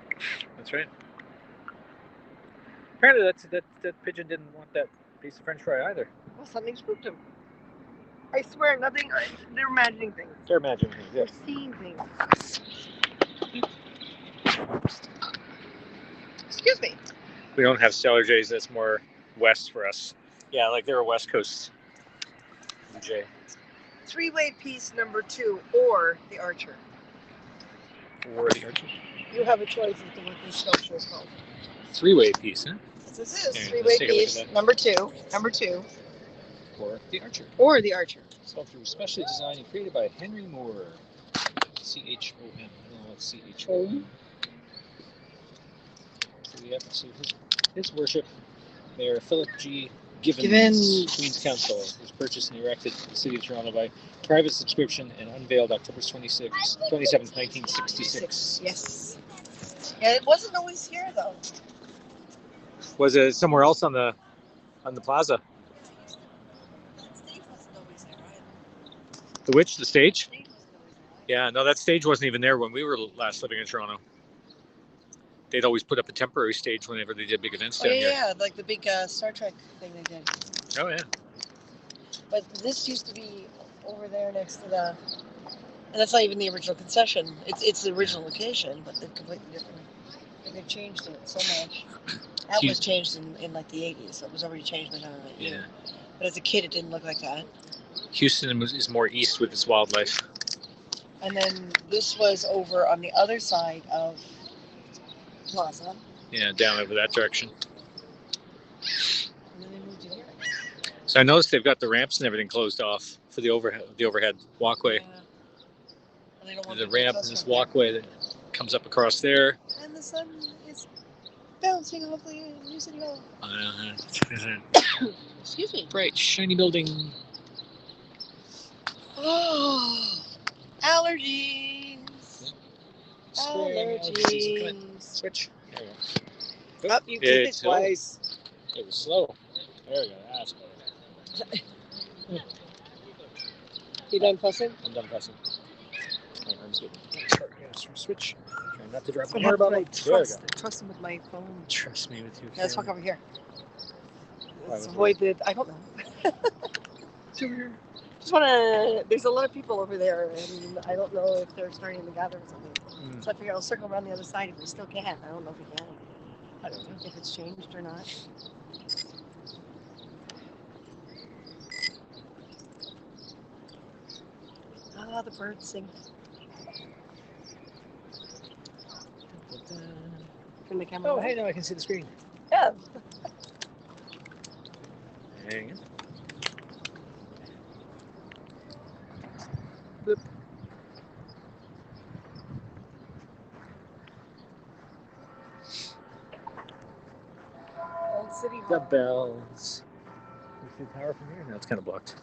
That's right. Apparently that pigeon didn't want that piece of French fry either.
Well, something spooked him. I swear, nothing. They're imagining things.
They're imagining things,
They're
yes.
seeing things. Excuse me.
We don't have Stellar Jays, that's more west for us. Yeah, like they're a West Coast Blue Jay.
Three-way piece number 2 or the Archer.
Or the Archer.
You have a choice as to what this sculpture is called.
Three-way piece, huh?
This is
Okay,
three-way
let's take a look
piece
at that.
number 2.
Or the Archer.
Or the Archer.
Sculpture specially designed and created by Henry Moore. C-H-O-M. I don't know what C-H-O-M. So we have to see his worship. Mayor Philip G. Givens, Queen's Counsel, was purchased and erected in the city of Toronto by private subscription and unveiled October 27, 1966.
Yes. Yeah, it wasn't always here though.
Was it somewhere else on the plaza?
That stage wasn't always there, right?
The which? The stage?
Stage wasn't always there.
Yeah, no, that stage wasn't even there when we were last living in Toronto. They'd always put up a temporary stage whenever they did big events down here.
Yeah, like the big Star Trek thing they did.
Oh, yeah.
But this used to be over there next to the, and that's not even the original concession. It's the original location, but they're completely different. And they've changed it so much. That was changed in like the 80s. So it was already changed by the time I met you.
Yeah.
But as a kid, it didn't look like that.
Houston is more east with its wildlife.
And then this was over on the other side of Plaza.
Yeah, down over that direction.
And then they moved it here.
So I noticed they've got the ramps and everything closed off for the overhead walkway.
Yeah. And they don't want
There's a
people to
ramp and
trespass
this
there.
walkway that comes up across there.
And the sun is bouncing off the New City Hall. Excuse me.
Bright, shiny building.
Oh, allergies. Allergies.
Switch. There we go.
Up, you keep it
It's
twice.
It was slow. There we go. That's better.
You done fussing?
I'm done pressing. My arm's good. Start switch. Try not to drop
That's
the
what
hair
happens when
bottle.
I
There we go.
trust him with my phone.
Trust me with you.
Yeah, let's walk over here.
Why
Let's
was
avoid the. I don't know. Just want to. There's a lot of people over there, and I don't know if they're starting to gather or something.
Mm.
So I figure I'll circle around the other side if we still can. I don't know if we can. I don't know if it's changed or not. Ah, the birds sing. Turn the camera.
Oh,
on.
hey, now I can see the screen.
Yeah.
Hang on.
Old City
The
Hall.
bells. You see the tower from here? No, it's kind of blocked.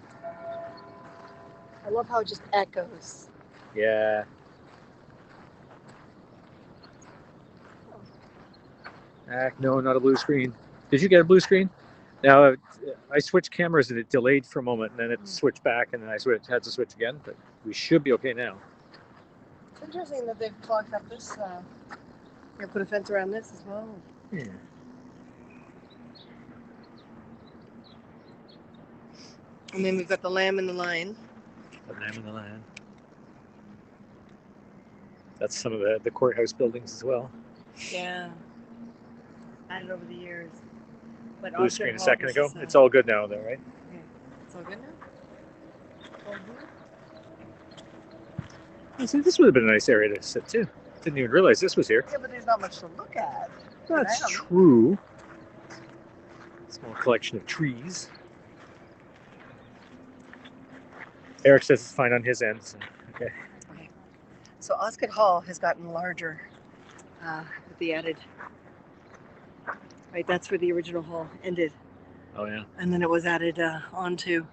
I love how it just echoes.
Yeah. No, not a blue screen. Did you get a blue screen? Now, I switched cameras and it delayed for a moment, and then it switched back, and then I had to switch again. But we should be okay now.
It's interesting that they've clogged up this. They put a fence around this as well.
Yeah.
And then we've got the lamb and the lion.
The Lamb and the Lion. That's some of the courthouse buildings as well.
Yeah. Added over the years. But
Blue
Osgood
screen a
Hall,
second
this
ago.
is,
It's all good now, though, right?
It's all good now? All good?
See, this would have been a nice area to sit too. Didn't even realize this was here.
Yeah, but there's not much to look at.
That's
Wow.
true. Small collection of trees. Eric says it's fine on his end. So, okay.
Okay. So Osgood Hall has gotten larger with the added. Right, that's where the original hall ended.
Oh yeah.
And then it was added onto.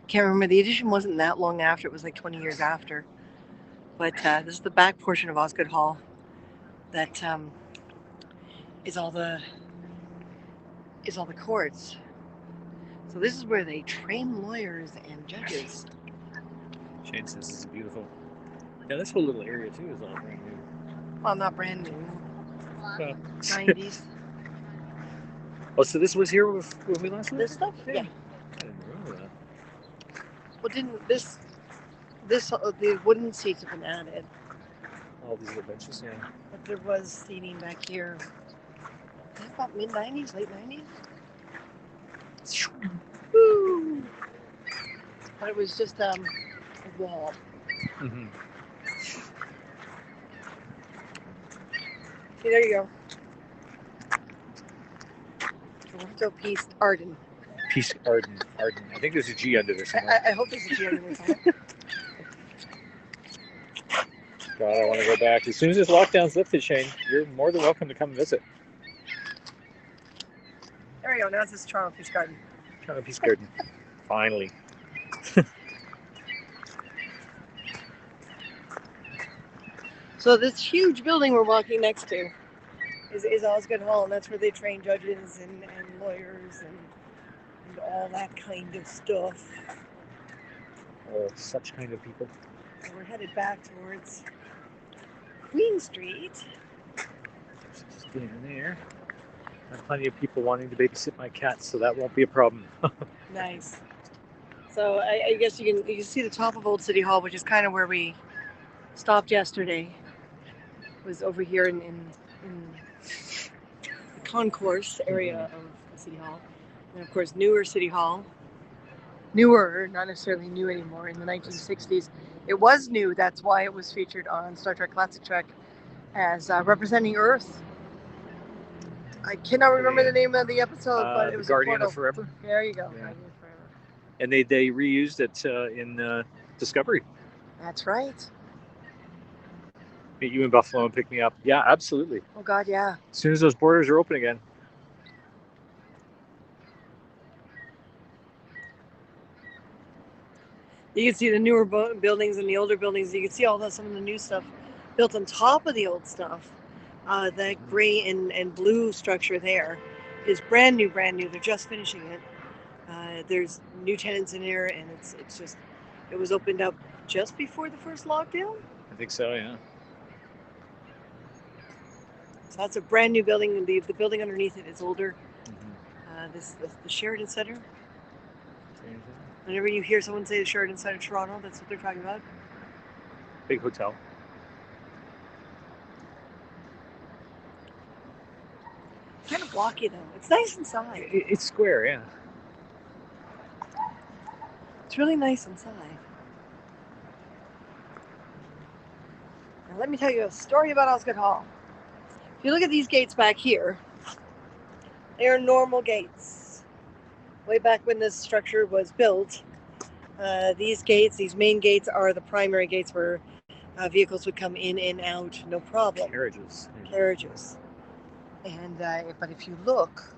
Can't remember, the addition wasn't that long after, it was like 20 years after. But this is the back portion of Osgood Hall that is all the courts. So this is where they train lawyers and judges.
Shane says it's beautiful. Yeah, this whole little area too is all brand new.
Well, not brand new.
Well,
90s.
oh, so this was here when we last lived?
This stuff? Yeah.
I didn't remember that.
Well, didn't this the wooden seats have been added,
All these little benches, yeah.
but there was seating back here. I think about mid 90s, late 90s. Woo! But it was just a wall.
Mm-hmm.
See, there you go. Toronto Peace Arden.
Peace Arden. Arden. I think there's a G under there somewhere.
I hope there's a G on the side.
God, I want to go back. As soon as this lockdown's lifted, Shane, you're more than welcome to come visit.
There we go. Now it's this Toronto Peace Garden.
Toronto Peace Garden. Finally.
So this huge building we're walking next to is Osgood Hall, and that's where they train judges and lawyers and all that kind of stuff.
Oh, such kind of people.
And we're headed back towards Queen Street.
Just get in there. There are plenty of people wanting to babysit my cats, so that won't be a problem.
Nice. So I guess you can see the top of Old City Hall, which is kind of where we stopped yesterday. It was over here in the concourse area of the City Hall. And of course, newer City Hall. Newer, not necessarily new anymore, in the 1960s. It was new, that's why it was featured on Star Trek Classic Trek as representing Earth. I cannot remember the name of the episode, but it was
Guardian
a
of Forever.
There you go.
Yeah.
Guardian of Forever.
And they reused it in Discovery.
That's right.
Meet you in Buffalo and pick me up. Yeah, absolutely.
Oh God, yeah.
As soon as those borders are open again.
You can see the newer buildings and the older buildings. You can see some of the new stuff built on top of the old stuff. That gray and blue structure there is brand new. They're just finishing it. There's new tenants in there, and it was opened up just before the first lockdown.
I think so, yeah.
So that's a brand new building. The building underneath it is older.
Mm-hmm.
The Sheridan Center. Whenever you hear someone say the Sheridan Center Toronto, that's what they're talking about.
Big hotel.
Kind of blocky though. It's nice inside.
It's square, yeah.
It's really nice inside. Now let me tell you a story about Osgood Hall. If you look at these gates back here, they are normal gates. Way back when this structure was built, these main gates are the primary gates where vehicles would come in and out, no problem.
Carriages.
And but if you look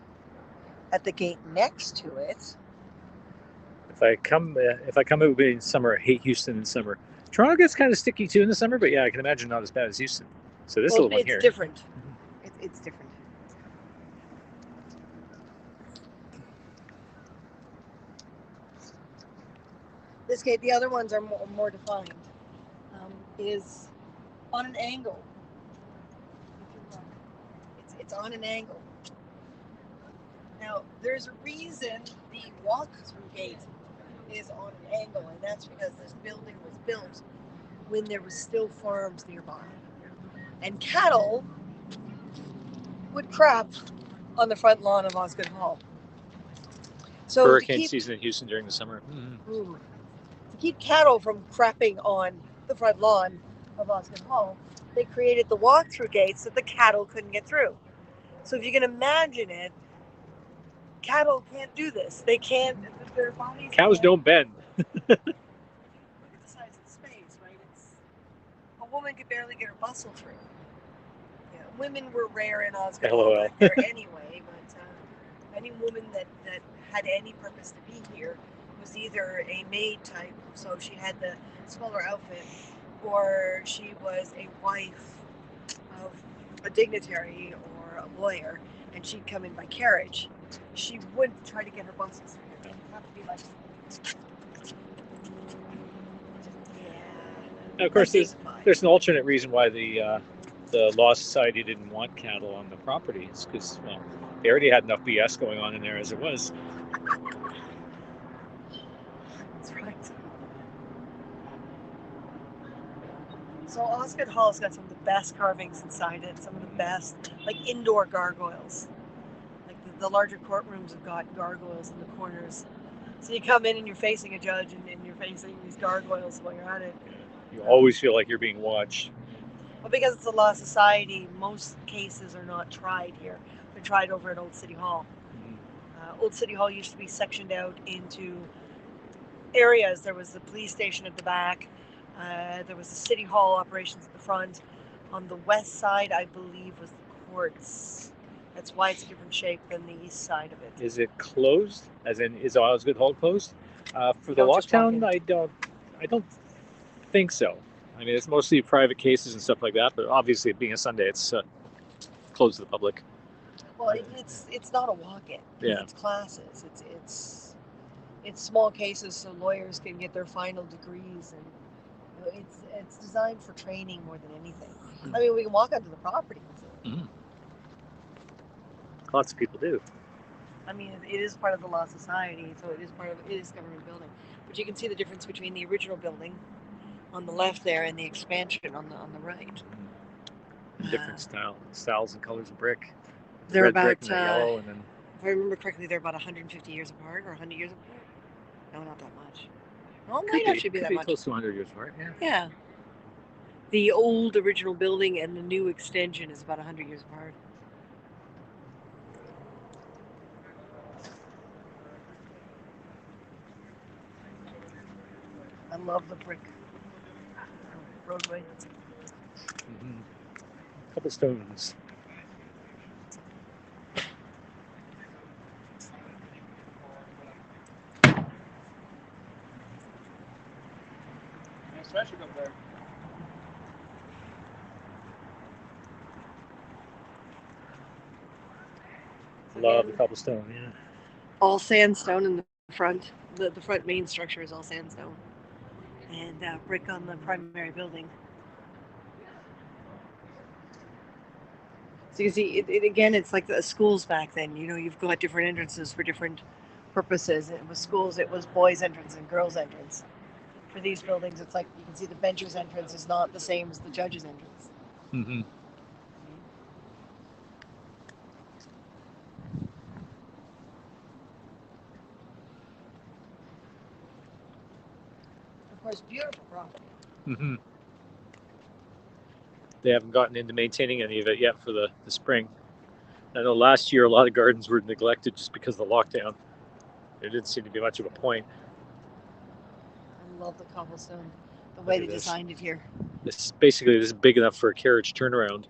at the gate next to it,
If I come out in summer, I hate Houston in summer. Toronto gets kind of sticky too in the summer, but yeah, I can imagine not as bad as Houston. So this little one here.
it's different. It's different. This gate, the other ones are more defined, is on an angle. If you look, it's on an angle. Now, there's a reason the walk-through gate is on an angle, and that's because this building was built when there was still farms nearby. And cattle would crap on the front lawn of Osgoode Hall. So
Hurricane season in Houston during the summer.
to keep cattle from crapping on the front lawn of Osgoode Hall, they created the walk-through gates so the cattle couldn't get through. So if you can imagine it, cattle can't do this. They can't. Their bodies.
Cows don't bend.
Look at the size of the space, right? A woman could barely get her bustle through. Yeah, women were rare in Osgoode Hall
LOL.
back there anyway, but any woman that had any purpose to be here was either a maid type, so she had the smaller outfit, or she was a wife of a dignitary or a lawyer, and she'd come in by carriage. She would try to get her bustles through. It would have to be like,
Now, of course, there's an alternate reason why the Law Society didn't want cattle on the property. It's because, well, they already had enough BS going on in there as it was.
That's right. So Osgoode Hall's got some of the best carvings inside it, some of the best, like indoor gargoyles. Like the larger courtrooms have got gargoyles in the corners. So you come in and you're facing a judge and you're facing these gargoyles while you're at it.
You always feel like you're being watched.
Well, because it's a law society, most cases are not tried here. They're tried over at Old City Hall. Old City Hall used to be sectioned out into areas. There was the police station at the back. There was the City Hall operations at the front. On the west side, I believe, was the courts. That's why it's a different shape than the east side of it.
Is it closed? As in, is Osgoode Hall closed? For the
Don't just walk
lockdown, I don't think so. I mean, it's mostly private cases and stuff like that, but obviously, being a Sunday, it's closed to the public.
Well, it's not a walk-in.
Yeah.
It's classes. It's small cases so lawyers can get their final degrees, and you know, it's designed for training more than anything. I mean, we can walk onto the property.
Lots of people do.
I mean, it is part of the Law Society, so it is government building. But you can see the difference between the original building on the left there and the expansion on the right.
Different styles and colors of brick.
They're
Red
about,
brick and the yellow, and then
if I remember correctly, they're about 150 years apart or 100 years apart. No, not that much. Well, it might actually be that much.
Close to 100 years apart. Yeah.
Yeah. The old original building and the new extension is about 100 years apart. I love the brick roadway.
Couple stones.
Especially up there.
Love the cobblestone. Yeah.
All sandstone in the front. The front main structure is all sandstone. And brick on the primary building. So you can see, it again, it's like the schools back then. You know, you've got different entrances for different purposes. It was schools, it was boys' entrance and girls' entrance. For these buildings, it's like you can see the bencher's entrance is not the same as the judge's entrance.
Mm-hmm.
Of course, beautiful property.
Mm-hmm. They haven't gotten into maintaining any of it yet for the spring. I know last year a lot of gardens were neglected just because of the lockdown. There didn't seem to be much of a point.
I love the cobblestone, the way they designed it here.
This is big enough for a carriage turnaround.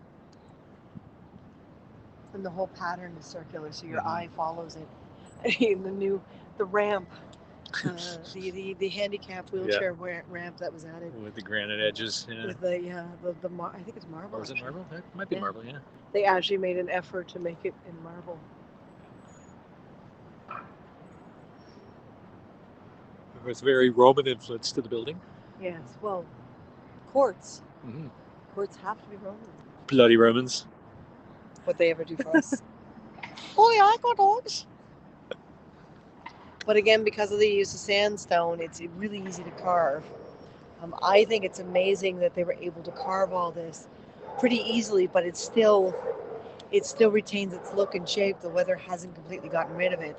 And the whole pattern is circular, so your eye follows it. I mean, the ramp, the handicap wheelchair ramp that was added
with the granite edges. Yeah.
With the I think it's marble.
Or was it marble? It might be marble. Yeah.
They actually made an effort to make it in marble.
There's very Roman influence to the building.
Yes. Well, courts.
Mm-hmm.
Courts have to be Roman.
Bloody Romans.
What they ever do for us. Oh yeah, I got dogs. But again, because of the use of sandstone, it's really easy to carve. I think it's amazing that they were able to carve all this pretty easily, but it still retains its look and shape. The weather hasn't completely gotten rid of it.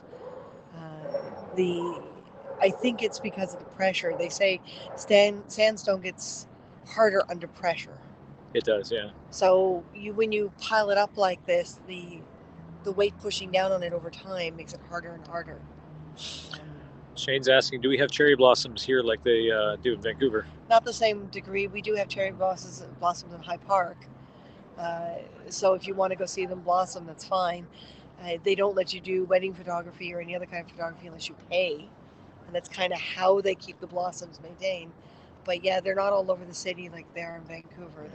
I think it's because of the pressure. They say sandstone gets harder under pressure.
It does, yeah.
So when you pile it up like this, the weight pushing down on it over time makes it harder and harder.
Shane's asking, do we have cherry blossoms here like they do in Vancouver?
Not the same degree. We do have cherry blossoms in High Park. So if you want to go see them blossom, that's fine. They don't let you do wedding photography or any other kind of photography unless you pay. And that's kind of how they keep the blossoms maintained. But yeah, they're not all over the city like they are in Vancouver.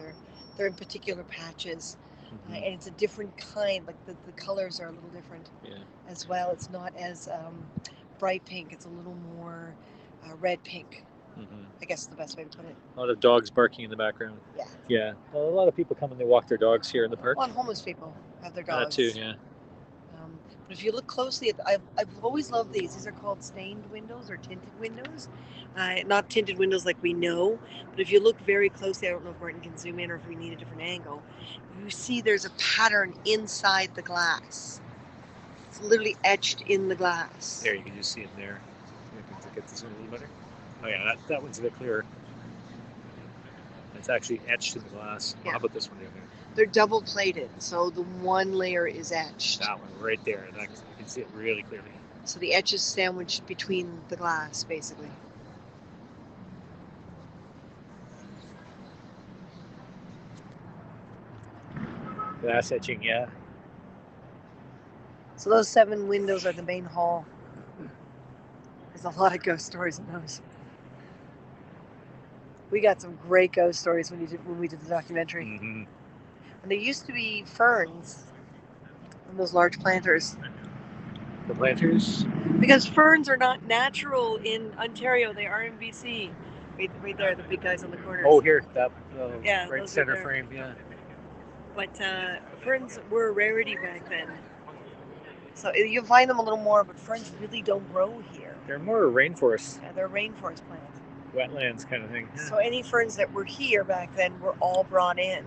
They're in particular patches.
Mm-hmm.
And it's a different kind, like the colors are a little different as well. It's not as bright pink, it's a little more red pink.
Mm-hmm.
I guess is the best way to put it.
A lot of dogs barking in the background.
Yeah.
Yeah. Well, a lot of people come and they walk their dogs here in the park.
Well, and homeless people have their dogs.
That too, yeah.
But if you look closely at, I've always loved these. These are called stained windows or tinted windows. Not tinted windows like we know, but if you look very closely, I don't know if Martin can zoom in or if we need a different angle, you see there's a pattern inside the glass. It's literally etched in the glass.
There, you can just see it there. I can get this in a little better. Oh yeah, that one's a bit clearer. It's actually etched in the glass.
Yeah.
How about this one down there?
They're double plated, so the one layer is etched.
That one right there. You can see it really clearly.
So the etch is sandwiched between the glass, basically.
Glass etching, yeah.
So those 7 windows are the main hall. There's a lot of ghost stories in those. We got some great ghost stories when we did the documentary.
Mm-hmm.
And there used to be ferns in those large planters.
The planters?
Because ferns are not natural in Ontario, they are in BC. Right there, the big guys on the corners.
Oh, here, that
Yeah,
right
those are
center
there.
frame, yeah.
But ferns were a rarity back then. So you'll find them a little more, but ferns really don't grow here.
They're more rainforest,
Yeah, they're a rainforest plant.
wetlands kind of thing.
So any ferns that were here back then were all brought in.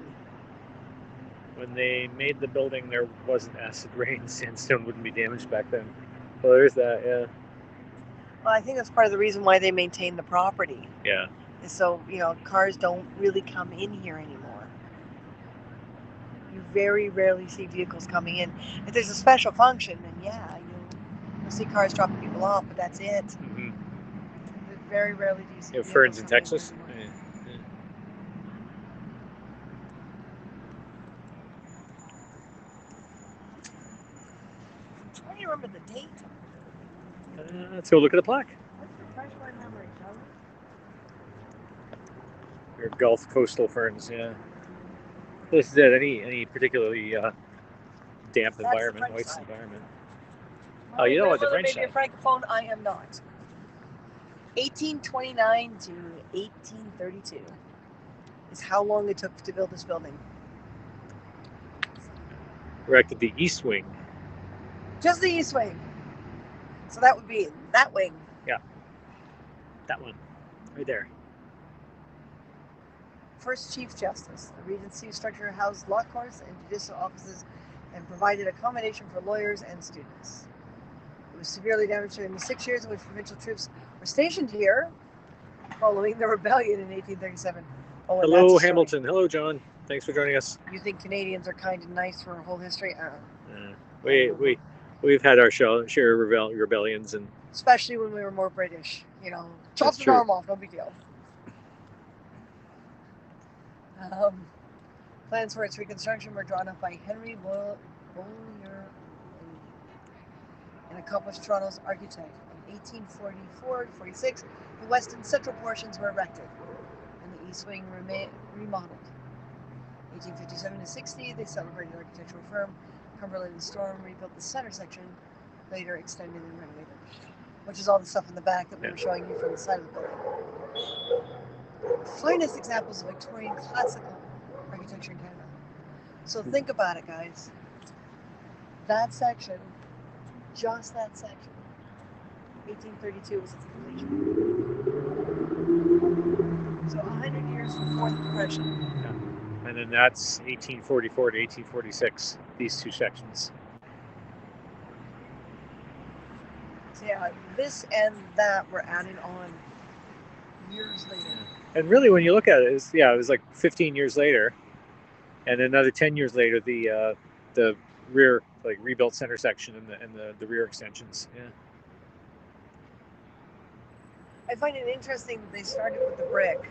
When they made the building, there wasn't acid rain. Sandstone wouldn't be damaged back then. Well, there's that, yeah.
Well, I think that's part of the reason why they maintain the property.
Yeah.
So, cars don't really come in here anymore. You very rarely see vehicles coming in. If there's a special function, then yeah, you'll see cars dropping people off, but that's it.
Mm-hmm.
Very rarely do you see vehicles
ferns in
coming
Texas?
anymore.
Yeah.
I don't even remember the date.
Let's go look at the plaque.
Let's refresh my memory, shall we?
Your Gulf coastal ferns, yeah. This is it. Any particularly damp environment, moist
French side.
environment.
My
You know what, the
grandmother
French
made me a francophone. I am not. 1829 to 1832 is how long it took to build this building.
Erected the East Wing.
Just the east wing. So that would be that wing.
That one. Right there.
First Chief Justice. The Regency structure housed law courts and judicial offices and provided accommodation for lawyers and students. It was severely damaged during the 6 years in which provincial troops were stationed here following the rebellion in 1837. Oh, and
Hello,
that's a story.
Hamilton. Hello, John. Thanks for joining us.
You think Canadians are kind and nice for a whole history?
We've had our share of rebellions, and
Especially when we were more British. Chop
That's
the
true.
arm off, no big deal. Plans for its reconstruction were drawn up by Henry Boyer an accomplished Toronto's architect. In 1844-46, the west and central portions were erected, and the east wing remodeled. 1857-60, they celebrated architectural firm Cumberland and Storm rebuilt the center section, later extended and renovated. which is all the stuff in the back that we
Yeah.
were showing you from the side of the building. Finest examples of Victorian classical architecture in Canada. So think about it, guys. That section, just that section, 1832 was its completion. So 100 years before the Depression.
And then that's 1844 to 1846, these two sections.
So yeah, this and that were added on years later.
And really, when you look at it, it was like 15 years later, and another 10 years later, the rear, like, rebuilt center section and the rear extensions. Yeah.
I find it interesting that they started with the brick,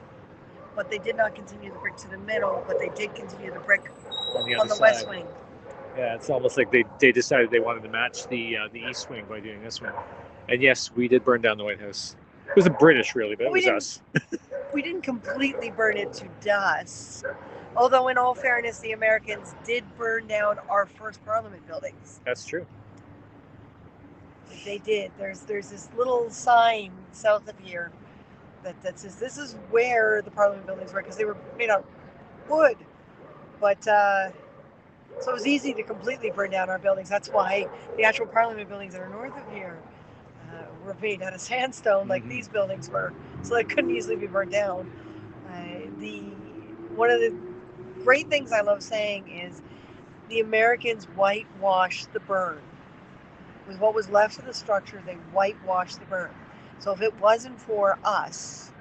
but they did not continue the brick to the middle, but they did continue the brick
On the
on
other
the
side.
west wing.
Yeah, it's almost like they decided they wanted to match the east wing by doing this one. And yes, we did burn down the White House. It was the British, really, but
We
it was
didn't-
us.
We didn't completely burn it to dust, although in all fairness, the Americans did burn down our first Parliament buildings.
That's true.
They did. There's this little sign south of here that says this is where the Parliament buildings were, because they were made out of wood. But so it was easy to completely burn down our buildings. That's why the actual Parliament buildings that are north of here were made out of sandstone, like these buildings were, so they couldn't easily be burned down. One of the great things I love saying is the Americans whitewashed the burn. With what was left of the structure, they whitewashed the burn. So if it wasn't for us,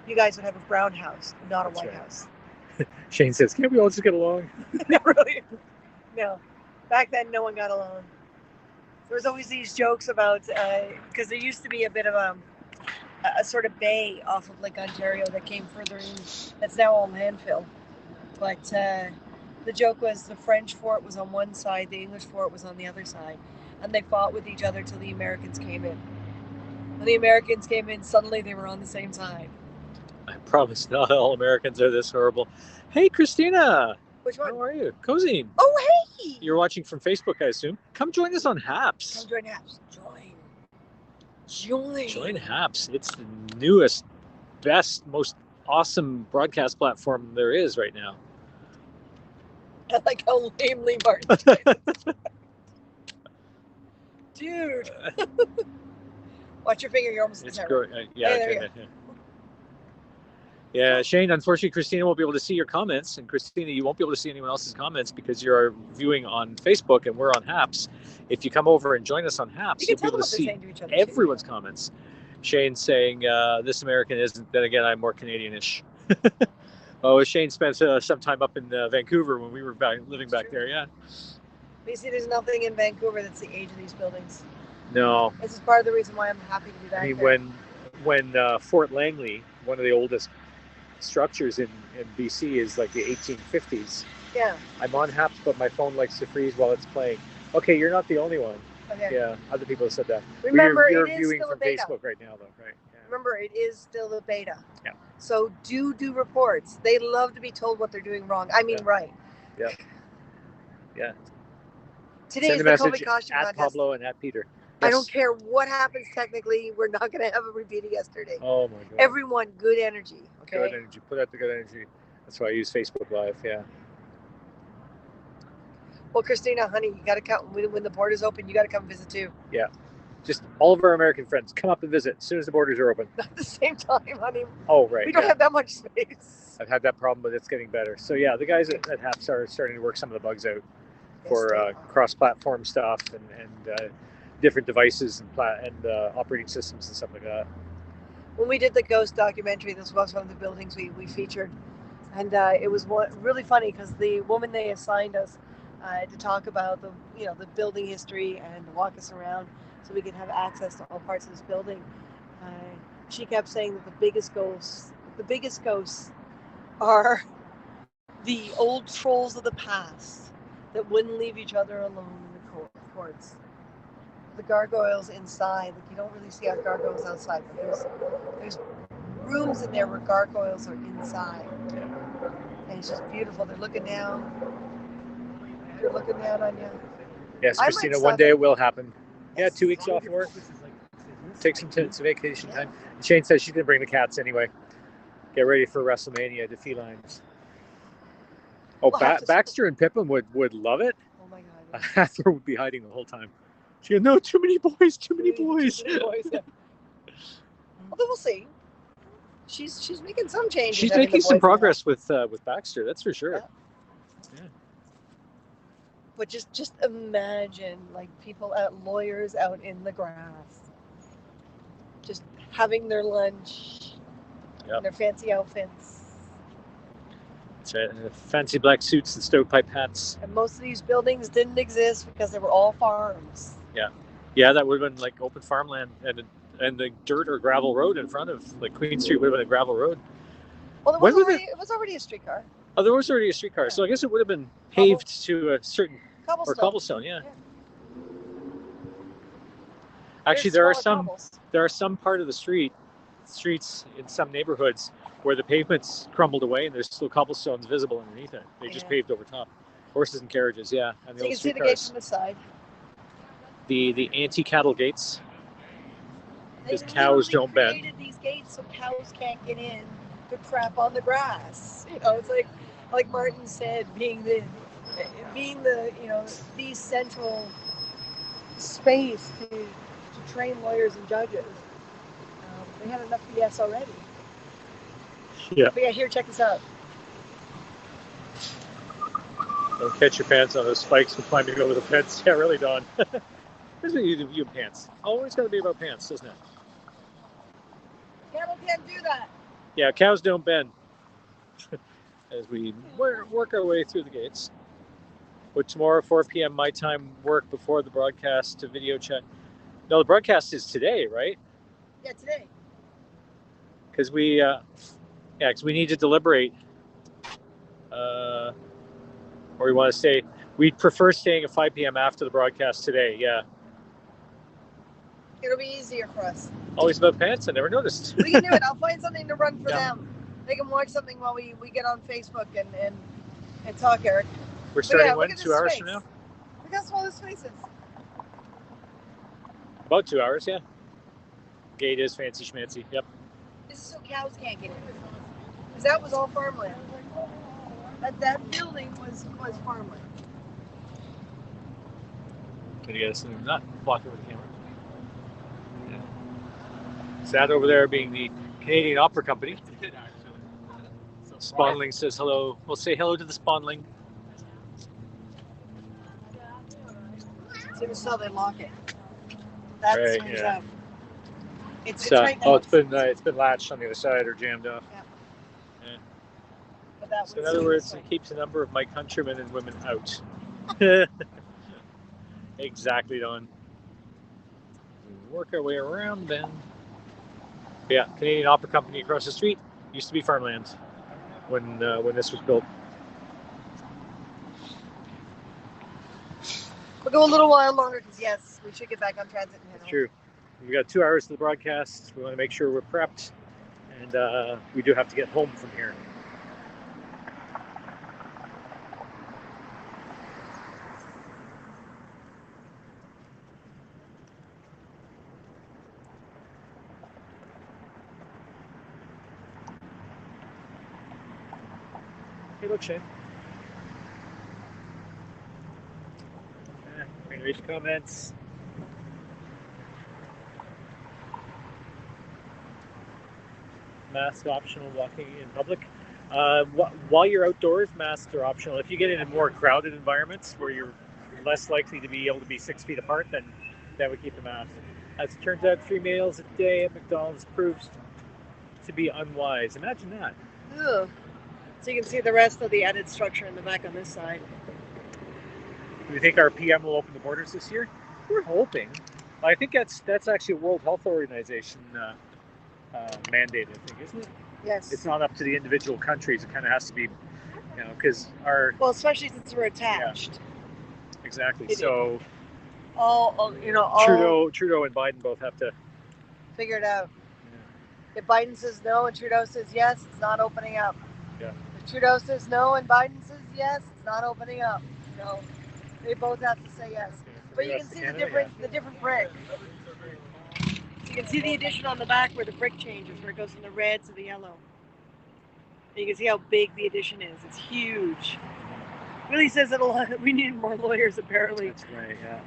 you guys would have a brown house, not a
That's
white
right.
house.
Shane says, "Can't we all just get along?"
Not really. No. Back then, no one got along. There was always these jokes about, because there used to be a bit of a sort of bay off of Lake Ontario that came further in, that's now all landfill. But the joke was the French fort was on one side, the English fort was on the other side. And they fought with each other till the Americans came in. When the Americans came in, suddenly they were on the same side.
I promise not all Americans are this horrible. Hey, Christina.
Which one?
How are you? Cozy.
Oh, hey!
You're watching from Facebook, I assume. Come join us on Haps.
Come join Haps. Join.
Join Haps. It's the newest, best, most awesome broadcast platform there is right now.
I like how lamely Martin. Dude. Watch your finger, you're almost in
It's
the
great. Yeah,
Hey, there
okay, yeah, Shane, unfortunately, Christina won't be able to see your comments. And Christina, you won't be able to see anyone else's comments because you're viewing on Facebook and we're on Haps. If you come over and join us on Haps,
You
you'll
can
be
tell
able
them
to
what they're
see
saying to each other.
everyone's comments. Shane saying, this American isn't. Then again, I'm more Canadian-ish. Oh, Shane spent some time up in Vancouver when we were living back there, yeah.
You see, there's nothing in Vancouver that's the age of these buildings.
No,
This is part of the reason why I'm happy to be back
I mean,
there.
when Fort Langley, one of the oldest structures in BC, is like the 1850s.
Yeah.
I'm on Haps, but my phone likes to freeze while it's playing. Okay, you're not the only one.
Okay.
Yeah, other people have said that. But
Remember,
you're
it is
viewing
still a
from
beta.
Facebook right now, though, right? Yeah.
Remember, it is still a beta.
Yeah.
So do reports. They love to be told what they're doing wrong. I mean,
Yeah.
right.
Yeah. Yeah.
Today
Send
is
a
the
message
COVID costume
at
contest.
Pablo and at Peter.
I
Yes.
don't care what happens technically. We're not going to have a repeat of yesterday.
Oh my God.
Everyone, good energy. Okay.
Good energy. Put out the good energy. That's why I use Facebook Live. Yeah.
Well, Christina, honey, you got to come when the borders open. You got to come visit too.
Just all of our American friends, come up and visit as soon as the borders are open.
Not at the same time, honey.
Oh, right.
We don't
yeah.
have that much space.
I've had that problem, but it's getting better. So yeah, the guys at Haps are starting to work some of the bugs out for
Yes,
cross-platform stuff and different devices and operating systems and stuff like that.
when we did the ghost documentary, this was one of the buildings we featured, and it was really funny because the woman they assigned us to talk about the building history and to walk us around so we could have access to all parts of this building. She kept saying that the biggest ghosts are the old trolls of the past that wouldn't leave each other alone in the courts. The gargoyles inside, like you don't really see our gargoyles outside, but there's rooms in there where gargoyles are inside, and it's just beautiful. They're looking down on you.
Yes,
I might
Christina,
stop
one day
it.
it will happen. Yeah, 2 weeks off work. take some vacation time. And Shane says she's gonna bring the cats anyway. Get ready for WrestleMania, the felines. Oh,
We'll have to-
Baxter and Pippin would love it.
Oh my God.
Hathor would be hiding the whole time. She goes, no, too many boys, too many boys.
Too many boys, yeah. Although we'll see. She's making some changes.
She's
having
making
the
some
boys
progress with Baxter, that's for sure.
Yeah. But just imagine like lawyers out in the grass, just having their lunch, in their fancy outfits.
That's right. And the fancy black suits and stovepipe hats.
And most of these buildings didn't exist because they were all farms.
Yeah, that would have been like open farmland and the dirt or gravel road in front of like Queen Street would have been a gravel road.
Well, it was already a streetcar.
Oh, there was already a streetcar, so I guess it would have been paved to a certain cobblestone. Yeah. Actually, there are some part of the streets in some neighborhoods where the pavement's crumbled away and there's still cobblestones visible underneath it. They just paved over top. Horses and carriages, yeah. And
so you can see the gates from the side.
The anti-cattle gates. Because cows don't bend.
They created these gates so cows can't get in to crap on the grass. You know, it's like Martin said, being the the central space to train lawyers and judges. They had enough BS already.
Yeah.
But yeah, here, check this out.
Don't catch your pants on those spikes when climbing over the fence. Yeah, really, Don. Here's what you do, you pants. Always got to be about pants, doesn't it?
Cattle can't do that.
Yeah, cows don't bend. As we work our way through the gates. But tomorrow, 4 p.m. my time, work before the broadcast to video chat. No, the broadcast is today, right?
Yeah, today.
Because we need to deliberate. Or we want to stay. We'd prefer staying at 5 p.m. after the broadcast today. Yeah.
It'll be easier for us.
Always about pants. I never noticed.
We can do it. I'll find something to run for them. They can watch something while we get on Facebook and talk, Eric.
We're starting when? 2 hours from now?
Look how small this space is.
About 2 hours, yeah. Gate is fancy schmancy. Yep.
This is so cows can't get in. Because that was all farmland. That building was farmland.
Can you guys not block over the camera? Yeah. So that over there being the Canadian Opera Company. Spawnling says hello. We'll say hello to the Spawnling.
See, this is how they lock it. That's
right,
swings
yeah.
up. It's right now.
Oh, it's been latched on the other side or jammed off.
Yeah.
Yeah.
But that
So in
would
other
swing
words,
this way.
it keeps a number of my countrymen and women out. Exactly, Don. We work our way around then. But yeah, Canadian Opera Company across the street used to be farmland when this was built.
We'll go a little while longer because yes, we should get back on transit and head home.
True. We got 2 hours to the broadcast. We want to make sure we're prepped, and we do have to get home from here. Hey, look, Shane. We're going to read the comments. Mask optional walking in public. While you're outdoors, masks are optional. If you get into more crowded environments where you're less likely to be able to be 6 feet apart, then that would keep the mask. As it turns out, 3 meals a day at McDonald's proves to be unwise. Imagine that.
Ugh. So you can see the rest of the added structure in the back on this side.
Do you think our PM will open the borders this year? We're hoping. I think that's actually a World Health Organization mandate, I think, isn't it?
Yes.
It's not up to the individual countries. It kind of has to be, because our...
Well, especially since we're attached.
Yeah, exactly.
It
so
all
Trudeau and Biden both have to
figure it out.
Yeah.
If Biden says no and Trudeau says yes, it's not opening up.
Yeah.
If Trudeau says no and Biden says yes, it's not opening up. So they both have to say yes. But you can see the different brick. You can see the addition on the back where the brick changes, where it goes from the red to the yellow. And you can see how big the addition is. It's huge. Really says that a lot. We need more lawyers, apparently.
That's right, yeah.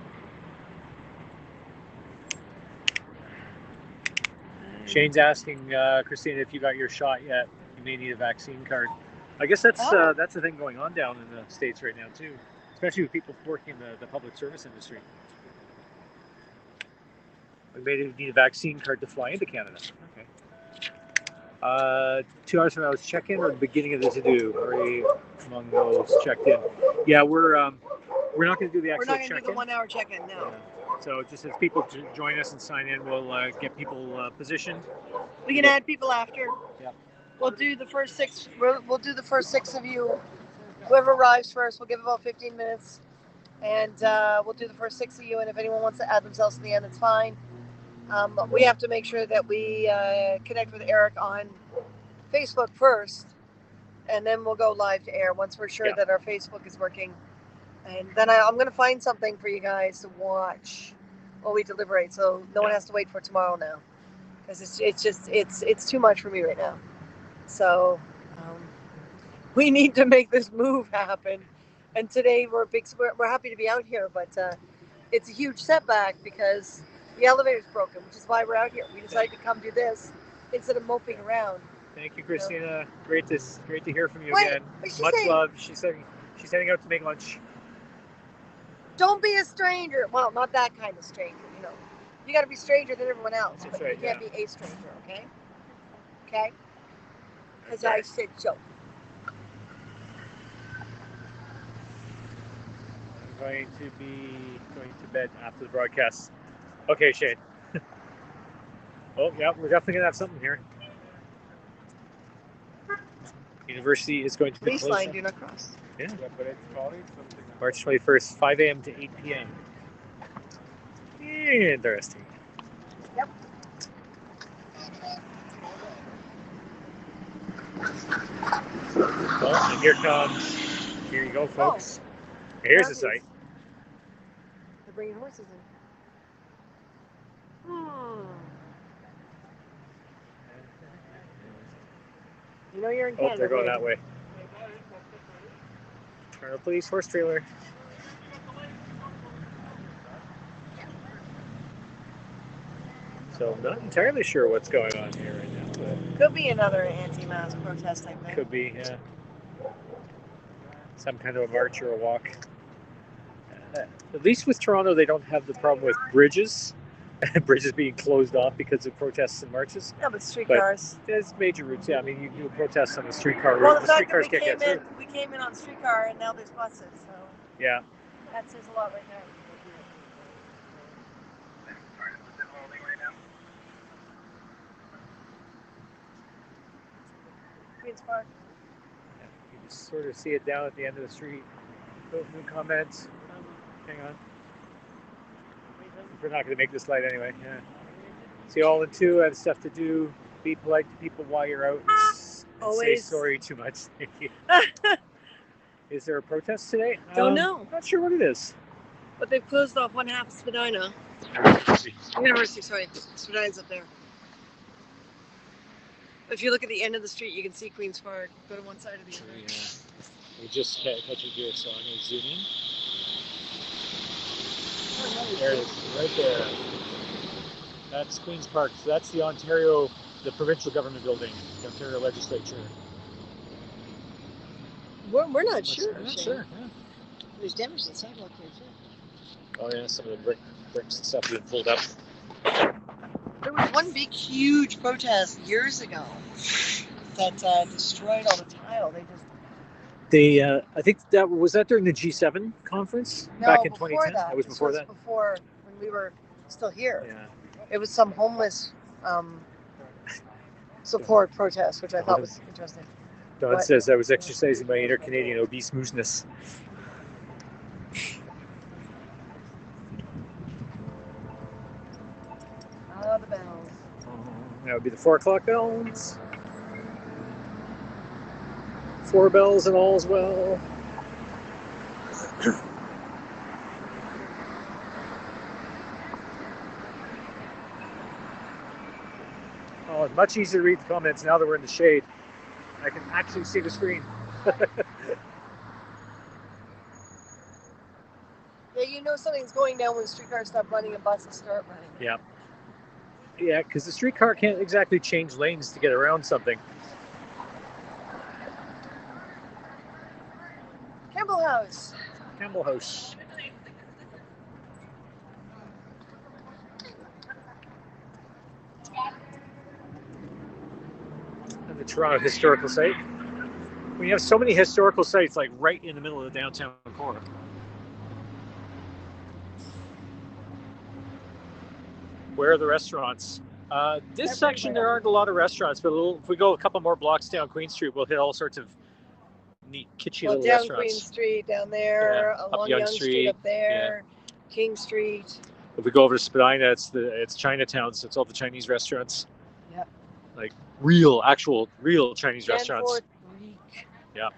Shane's asking Christina if you got your shot yet. You may need a vaccine card. I guess that's the thing going on down in the States right now too, especially with people working in the public service industry. We may need a vaccine card to fly into Canada. Okay. 2 hours from now, it's check-in or the beginning of the to-do? Are you among those checked in? Yeah, we're not going to do the actual check-in.
We're not going to do the 1 hour check-in, no.
Yeah. So just as people join us and sign in, we'll get people positioned.
We can add people after.
Yep.
We'll do the first 6. We'll do the first 6 of you. Whoever arrives first, we'll give about 15 minutes, and we'll do the first 6 of you. And if anyone wants to add themselves in the end, it's fine. We have to make sure that we connect with Eric on Facebook first, and then we'll go live to air once we're sure that our Facebook is working. And then I'm going to find something for you guys to watch while we deliberate, so no one has to wait for tomorrow now, because it's too much for me right now. So we need to make this move happen. And today we're happy to be out here, but it's a huge setback because the elevator's broken, which is why we're out here. We decided to come do this instead of moping around.
Thank you, Christina. Great to hear from you
Wait,
again.
what's she
Much
saying?
love. She's heading out to make lunch.
Don't be a stranger. Well, not that kind of stranger, you know. You got to be stranger than everyone else,
That's
but
right,
you can't
yeah.
be a stranger, okay? Okay? Because I said so.
I'm going to be going to bed after the broadcast. Okay, Shane. Oh, yeah, we're definitely going to have something here. University is going to be
Police
closed.
line, do not cross.
Yeah. March 21st, 5 a.m. to 8 p.m. Interesting.
Yep.
Well, and here you go, folks. Here's the site.
They're bringing horses in. You know you're in Canada.
Oh, they're going
right?
that way. Toronto Police horse trailer. So I'm not entirely sure what's going on here right now, but
Could be another anti-mask protest type thing.
could be, yeah. Some kind of a march or a walk. At least with Toronto, they don't have the problem with bridges. Bridges being closed off because of protests and marches.
Yeah, but streetcars.
There's major routes. Yeah, I mean, you do protests on the streetcar
Well,
route.
the
The
fact that
streetcars can't get through.
we came in on streetcar and now there's buses, so
Yeah.
that says a lot right there. Queen's Park.
You can sort of see it down at the end of the street. Oh, new comments. Hang on. We're not going to make this light anyway. Yeah. See, all in two, have stuff to do. Be polite to people while you're out. And say
Always.
sorry too much. Thank you. Is there a protest today?
Don't know.
Not sure what it is.
But they've closed off one half of Spadina. University, sorry. Spadina's up there. If you look at the end of the street, you can see Queen's Park. Go to one side or the other.
Yeah. We just catch it here, so I'm going to zoom in. There it is, right there. That's Queen's Park. So that's the Ontario, the provincial government building, the Ontario Legislature.
We're not sure.
I'm not
Shane.
sure. Yeah.
There's damage to the sidewalk here, too.
Oh yeah, some of the bricks and stuff being pulled up.
There was one big, huge protest years ago that destroyed all the tile.
I think that was that during the G7 conference back in 2010. That was before that.
Before when we were still here.
Yeah.
It was some homeless support protest, which I thought was interesting.
Don says I was exercising my inner Canadian obese mooseness.
Ah, the bells.
That would be the 4 o'clock bells. 4 bells and all's well. much easier to read the comments now that we're in the shade. I can actually see the screen.
Yeah, you know something's going down when streetcars stop running and buses start running.
Yeah. Yeah, because the streetcar can't exactly change lanes to get around something.
Campbell House.
Campbell House. And the Toronto Historical Site. We have so many historical sites like right in the middle of the downtown core. Where are the restaurants? This section, there aren't a lot of restaurants, but if we go a couple more blocks down Queen Street, we'll hit all sorts of neat, kitschy little
down
restaurants.
Queen Street, down there,
Yeah,
along Yonge Street up there, King Street.
If we go over to Spadina, it's Chinatown, so it's all the Chinese restaurants.
Yep.
Like real Chinese restaurants.
Greek.
Yeah.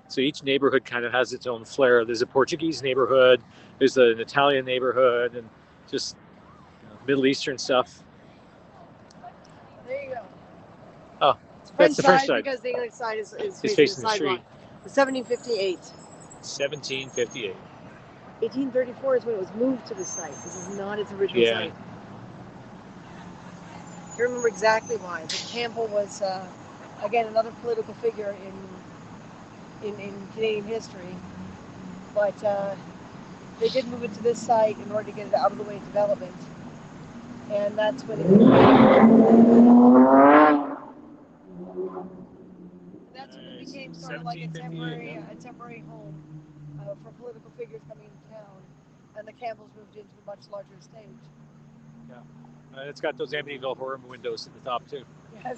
So each neighborhood kind of has its own flair. There's a Portuguese neighborhood, there's an Italian neighborhood, and just Middle Eastern stuff.
There you go.
Oh, that's the French side.
Because the English side is
facing the street.
1758.
1758.
1834 is when it was moved to the site. This is not its original site. I remember exactly why. But Campbell was, again, another political figure in Canadian history. But they did move it to this site in order to get it out of the way of development. And that's when it became sort of like a temporary home for political figures coming into town. And the Campbells moved into a much larger estate.
Yeah. It's got those Amityville horror windows at the top, too.
Yeah.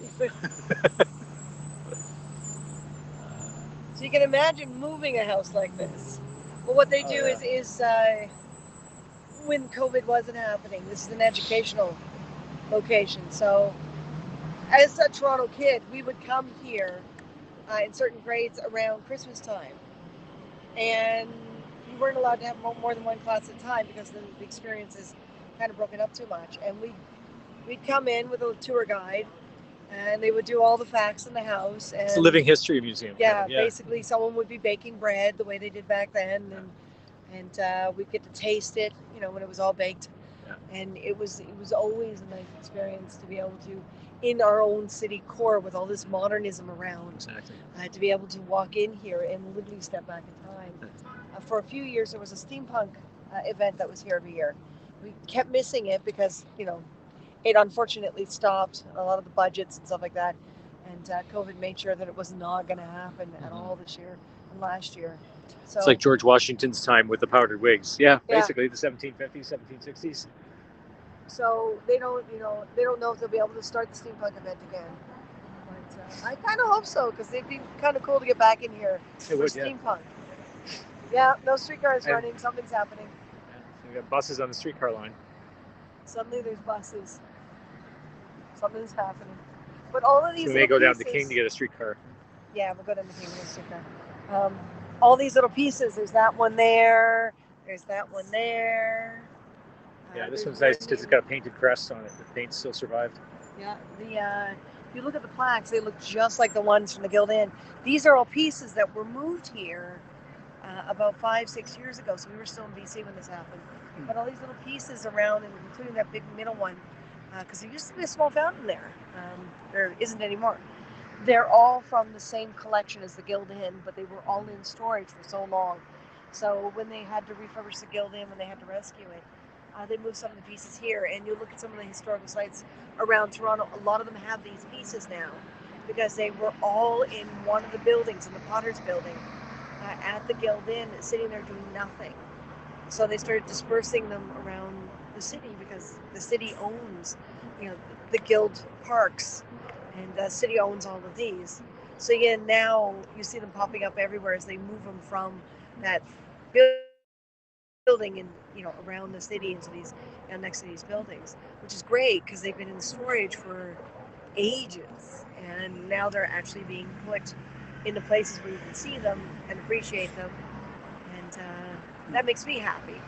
So you can imagine moving a house like this. But what they do is when COVID wasn't happening, this is an educational location. So as a Toronto kid, we would come here in certain grades around Christmas time. And we weren't allowed to have more than one class at a time because then the experience is kind of broken up too much. And we'd come in with a tour guide, and they would do all the facts in the house. And,
it's a living history museum.
Yeah, basically someone would be baking bread the way they did back then, and we'd get to taste it, when it was all baked.
Yeah.
And it was always a nice experience to be able to, in our own city core with all this modernism around,
Exactly.
To be able to walk in here and literally step back in time. For a few years, there was a steampunk event that was here every year. We kept missing it because, it unfortunately stopped a lot of the budgets and stuff like that. And COVID made sure that it was not going to happen at all this year and last year. So
it's like George Washington's time with the powdered wigs. Yeah, basically the 1750s, 1760s.
So they don't know if they'll be able to start the steampunk event again. But I kind of hope so, because they'd be kind of cool to get back in here for steampunk. Yeah, no streetcars running. Something's happening.
Yeah, so we got buses on the streetcar line.
Suddenly there's buses. Something's happening. But all of these
we may go down to King to get a streetcar.
Yeah, we'll go down to King to get a streetcar. All these little pieces. There's that one there. There's that one there.
Yeah, this one's nice because it's got a painted crest on it. The paint still survived.
Yeah, if you look at the plaques, they look just like the ones from the Guild Inn. These are all pieces that were moved here about 5-6 years ago. So we were still in BC when this happened. But all these little pieces around, including that big middle one, because there used to be a small fountain there. There isn't anymore. They're all from the same collection as the Guild Inn, but they were all in storage for so long. So when they had to refurbish the Guild Inn, when they had to rescue it, they moved some of the pieces here. And you look at some of the historical sites around Toronto, a lot of them have these pieces now because they were all in one of the buildings, in the Potter's building, at the Guild Inn, sitting there doing nothing. So they started dispersing them around the city because the city owns, the Guild parks, and the city owns all of these. So again, now you see them popping up everywhere as they move them from that building and around the city into these next to these buildings, which is great because they've been in storage for ages, and now they're actually being put into places where you can see them and appreciate them, and that makes me happy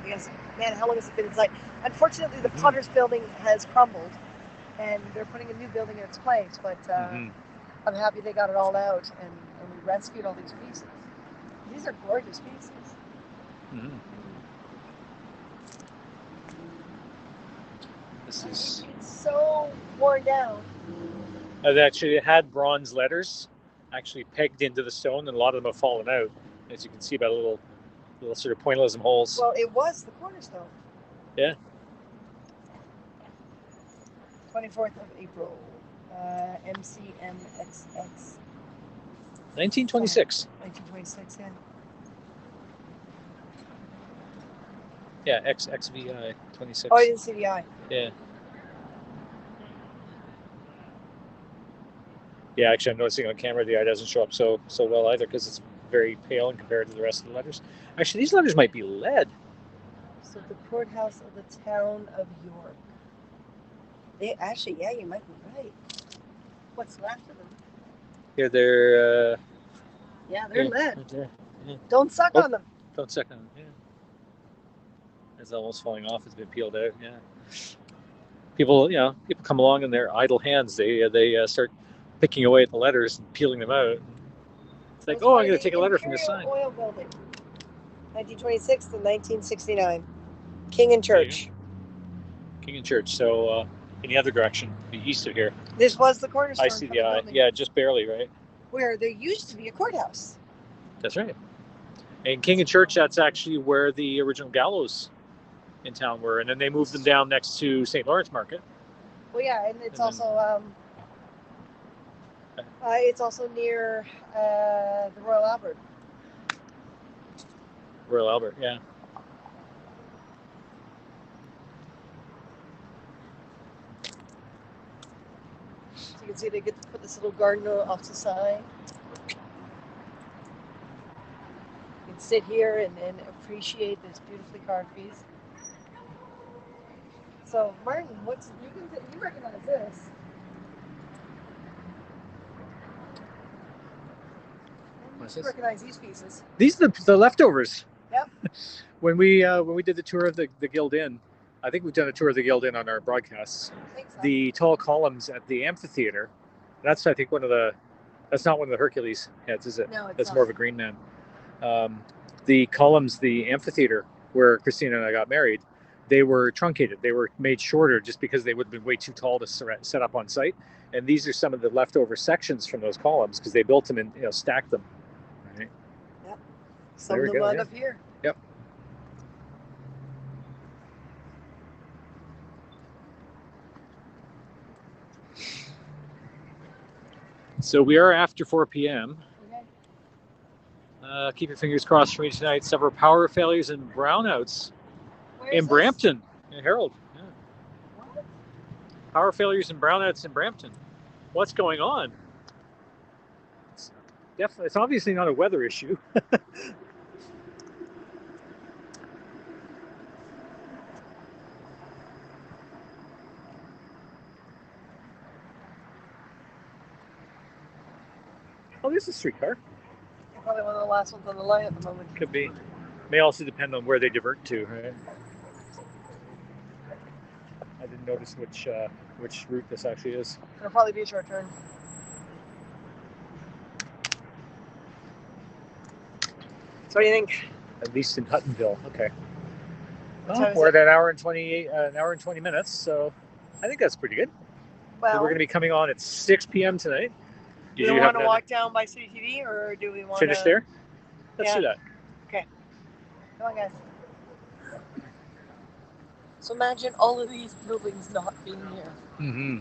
because, man, how long has it been inside? Unfortunately, the Potter's building has crumbled, and they're putting a new building in its place. But
Mhm.
I'm happy they got it all out, and we rescued all these pieces. These are gorgeous pieces.
Mhm. This is.
It's so worn down.
Actually, it had bronze letters actually pegged into the stone, and a lot of them have fallen out, as you can see by little sort of pointillism holes.
Well, it was the cornerstone.
Yeah.
24th of April. MCMXX.
1926.
1926, yeah.
Yeah, XXVI 26.
Oh, I didn't see the eye.
Yeah. Yeah, actually, I'm noticing on camera the eye doesn't show up so well either because it's very pale in compared to the rest of the letters. Actually, these letters might be lead.
So the courthouse of the town of York. They actually, yeah, you might be right. What's left of them?
Here, they're.
Yeah, they're
here,
lead.
right there. Yeah.
Don't suck
Oh.
on them.
Don't suck on them. Yeah. It's almost falling off. It's been peeled out. Yeah. People come along in their idle hands. They start picking away at the letters and peeling them out. It's like, I'm going to take a letter from this sign.
Oil Building. 1926 to 1969. King and Church.
King and Church. So in the other direction, the east of here.
This was the cornerstone.
I see
for
the eye.
building,
Yeah, just barely, right?
where there used to be a courthouse.
That's right. And King and Church, that's actually where the original gallows in town were, and then they moved them down next to St. Lawrence Market.
Well, yeah, and it's
And then-
also it's also near the Royal Albert.
Royal Albert, yeah.
So you can see they get to put this little garden off the side. You can sit here and appreciate this beautifully carved piece. So Martin, you recognize this?
What's
You
this?
recognize these pieces?
These are the leftovers.
Yep.
When we did the tour of the Guild Inn, I think we've done a tour of the Guild Inn on our broadcasts.
I think so.
The tall columns at the amphitheater, that's I think that's not one of the Hercules heads, is it?
No, it's
That's
not.
more of a green man. The columns, the amphitheater where Christina and I got married, they were truncated. They were made shorter just because they would have been way too tall to set up on site. And these are some of the leftover sections from those columns because they built them and stacked them. Right?
Some
There
of
we
them
go,
wound
yeah.
up here.
Yep. So we are after 4 p.m.
Okay.
Keep your fingers crossed for me tonight. Several power failures and brownouts
Where
in
is this?
Brampton. In Herald. Yeah.
What?
Power failures and brownouts in Brampton. What's going on? It's obviously not a weather issue. Oh, this is a streetcar.
You're probably one of the last ones on the line at the moment.
Could be. May also depend on where they divert to, right? I didn't notice which route this actually is.
It'll probably be a short turn. So what do you think?
At least in Huttonville. Okay.
What
Well,
time is
we're
it?
at an hour and 20 minutes, so I think that's pretty good.
Well,
We're going to be coming on at 6 p.m. tonight.
do we want to walk down by City TV or do we want
finish
to
there? Let's do
Yeah.
that.
Come on, guys. So imagine all of these buildings not being here.
Mm-hmm.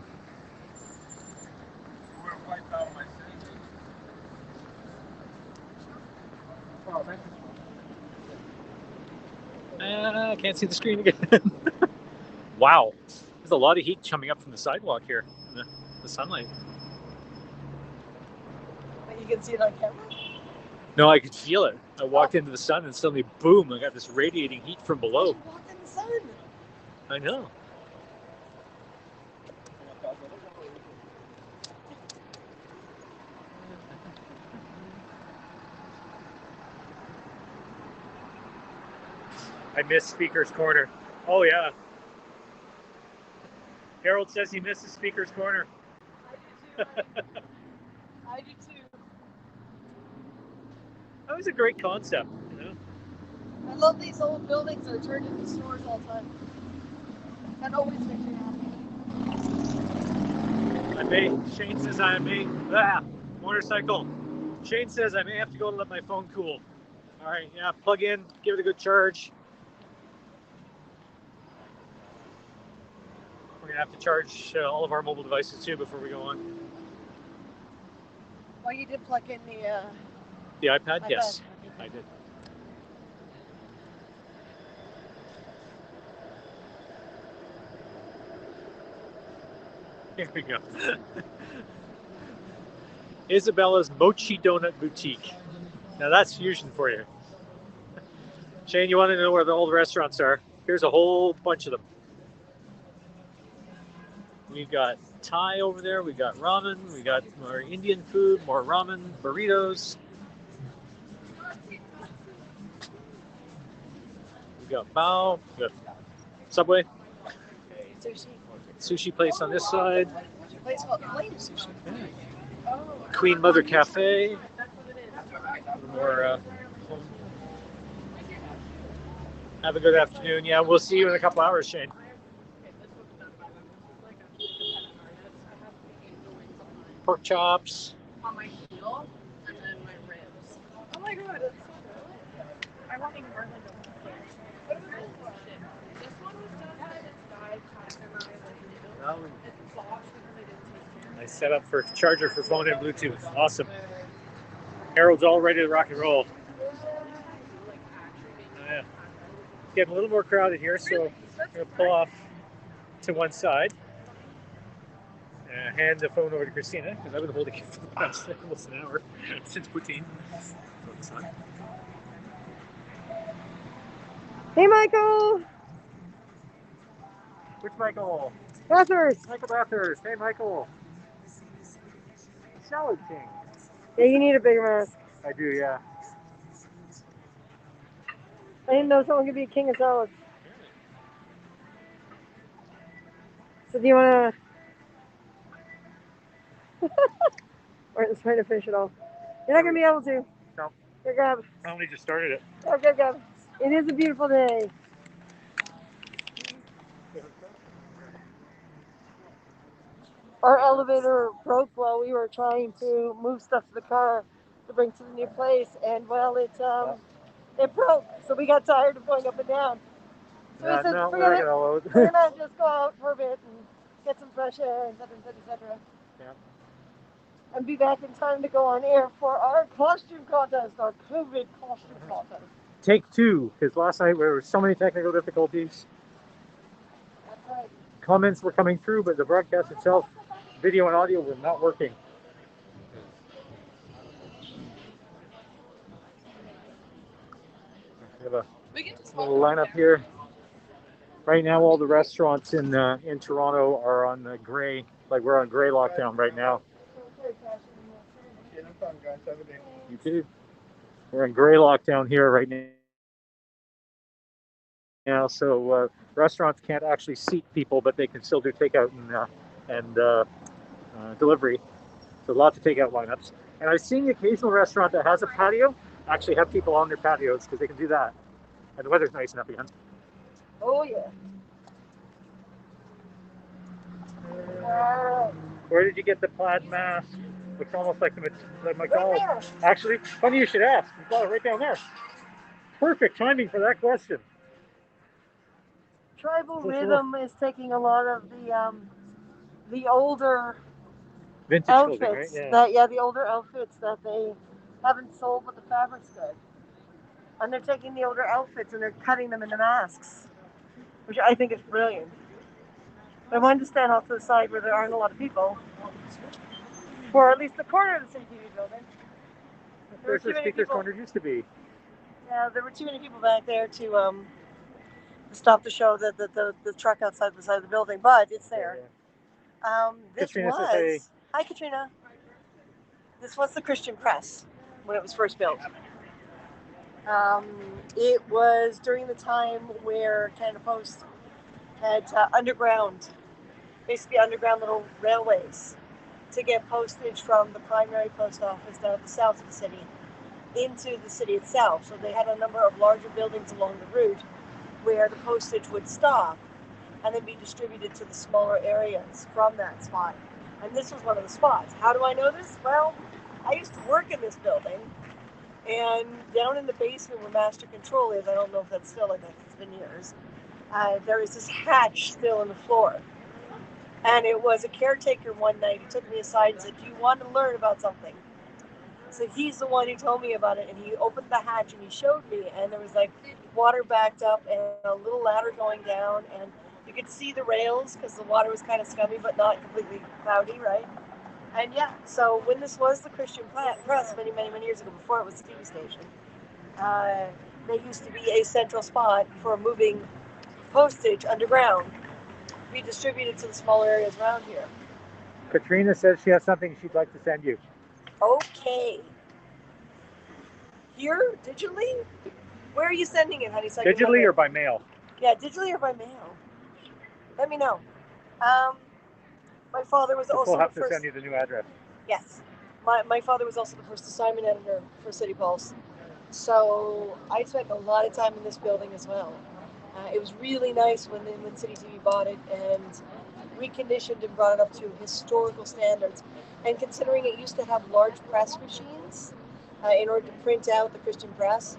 I can't see the screen again. Wow. There's a lot of heat coming up from the sidewalk here in the sunlight.
But you can see it on camera.
No, I could feel it. I walked into the sun and suddenly, boom, I got this radiating heat from below.
You walked in the sun.
I know. I miss Speaker's Corner. Oh, yeah. Harold says he misses Speaker's Corner.
I do too.
That was a great concept, you know.
I love these old buildings that are turned into stores all the time. That always makes me happy.
Shane says I may motorcycle. Shane says I may have to go to let my phone cool. All right, yeah, plug in, give it a good charge. We're gonna have to charge all of our mobile devices too before we go on.
Well, you did plug in the
iPad?
iPad.
Yes, I did. Here we go. Isabella's Mochi Donut Boutique. Now that's fusion for you. Shane, you want to know where the old restaurants are? Here's a whole bunch of them. We've got Thai over there, we got ramen, we got more Indian food, more ramen, burritos. We got Bao, we got Subway. Sushi place on this side.
What's your place called? Flame Sushi. Oh.
Queen Mother Cafe. More. Have a good afternoon. Yeah, we'll see you in a couple hours, Shane. Pork chops.
On my heel and then my ribs.
Oh my god, that's so good.
I won't even burn the This one was done by this guy, Tyson, and I was exhausted because I didn't take care.
Nice setup for charger for phone and Bluetooth. Awesome. Harold's all ready to rock and roll. Yeah. Getting a little more crowded here, so I'm going to pull off to one side. Hand the phone over to Christina, because I've been holding it for the past almost an hour since poutine.
Hey, Michael.
Which Michael?
Bathurst.
Michael Bathurst. Hey, Michael. Salad King.
Yeah, you need a bigger mask.
I do, yeah.
I didn't know someone could be a king of salads. So do you want to... Or just trying to finish it off. You're not going to be able to.
No.
Here, Gab.
I only just started it.
Okay, Gab. It is a beautiful day. Our elevator broke while we were trying to move stuff to the car to bring to the new place, and well, it broke. So we got tired of going up and down. So we said, forget it. We're gonna just go out for a bit and get some fresh air, et cetera.
Yeah.
And be back in time to go on air for our costume contest, our COVID costume contest.
Take two, because last night there were so many technical difficulties.
That's right.
Comments were coming through, but the broadcast itself, video and audio, were not working. We have a little lineup here. Right now, all the restaurants in Toronto are on the gray, like we're on gray lockdown right now.
Yeah, no problem, guys. Have a day.
You too. We're in gray lockdown here right now, so restaurants can't actually seat people, but they can still do takeout and delivery. So lots of takeout lineups. And I've seen the occasional restaurant that has a patio actually have people on their patios because they can do that. And the weather's nice enough again.
Oh, yeah.
Where did you get the plaid mask? Looks almost like the McDonald's. Actually, funny you should ask. You got it right down there. Perfect timing for that question.
Tribal Rhythm is taking a lot of the older
Vintage
outfits,
clothing, right?
yeah. The older outfits that they haven't sold, but the fabric's good. And they're taking the older outfits and they're cutting them into masks, which I think is brilliant. But I wanted to stand off to the side where there aren't a lot of people, or at least the corner of the CTV building.
Where's the speaker's corner used to be?
Yeah, there were too many people back there to stop the show, the truck outside the side of the building, but it's there.
Katrina says, hey.
Hi, Katrina. This was the Christian Press when it was first built. It was during the time where Canada Post had underground
basically underground little railways to get postage from the primary post office down at the south of the city into the city itself. So they had a number of larger buildings along the route where the postage would stop and then be distributed to the smaller areas from that spot. And this was one of the spots. How do I know this? Well, I used to work in this building, and down in the basement where master control is, I don't know if that's still like that, it's been years, there is this hatch still in the floor. And it was a caretaker one night. He took me aside and said, "Do you want to learn about something?" So he's the one who told me about it, and he opened the hatch and he showed me, and there was like water backed up and a little ladder going down, and you could see the rails because the water was kind of scummy but not completely cloudy, right? And yeah, so when this was the Christian Press many, many, many years ago, before it was a TV station, they used to be a central spot for moving postage underground, be distributed to the smaller areas around here.
Katrina says she has something she'd like to send you.
Okay. Here, digitally? Where are you sending it, honey? So
Digitally or by mail?
Yeah, digitally or by mail. Let me know. My father was also
We'll have
the
to
first.
send you the new address.
Yes. My father was also the first assignment editor for City Pulse. So I spent a lot of time in this building as well. It was really nice when City TV bought it and reconditioned and brought it up to historical standards. And considering it used to have large press machines in order to print out the Christian Press,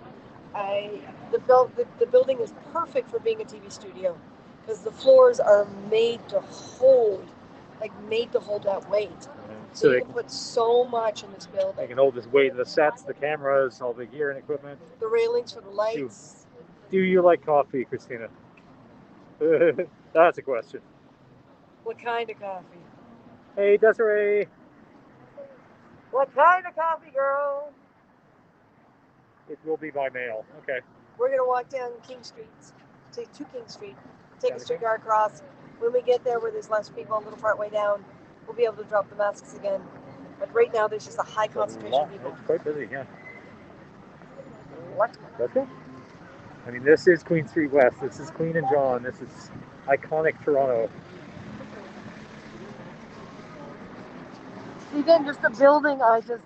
the building is perfect for being a TV studio because the floors are made to hold that weight. So you can put so much in this building.
They can hold this weight, the sets, the cameras, all the gear and equipment.
The railings for the lights.
Do you like coffee, Christina? That's a question.
What kind of coffee?
Hey, Desiree.
What kind of coffee, girl?
It will be by mail. Okay.
We're going to walk down King Street, to King Street, take a streetcar across. When we get there where there's less people a little part way down, we'll be able to drop the masks again. But right now there's just a high concentration of people.
It's quite busy, yeah.
What?
Okay. I mean, this is Queen Street West. This is Queen and John. This is iconic Toronto.
Even just the building, I just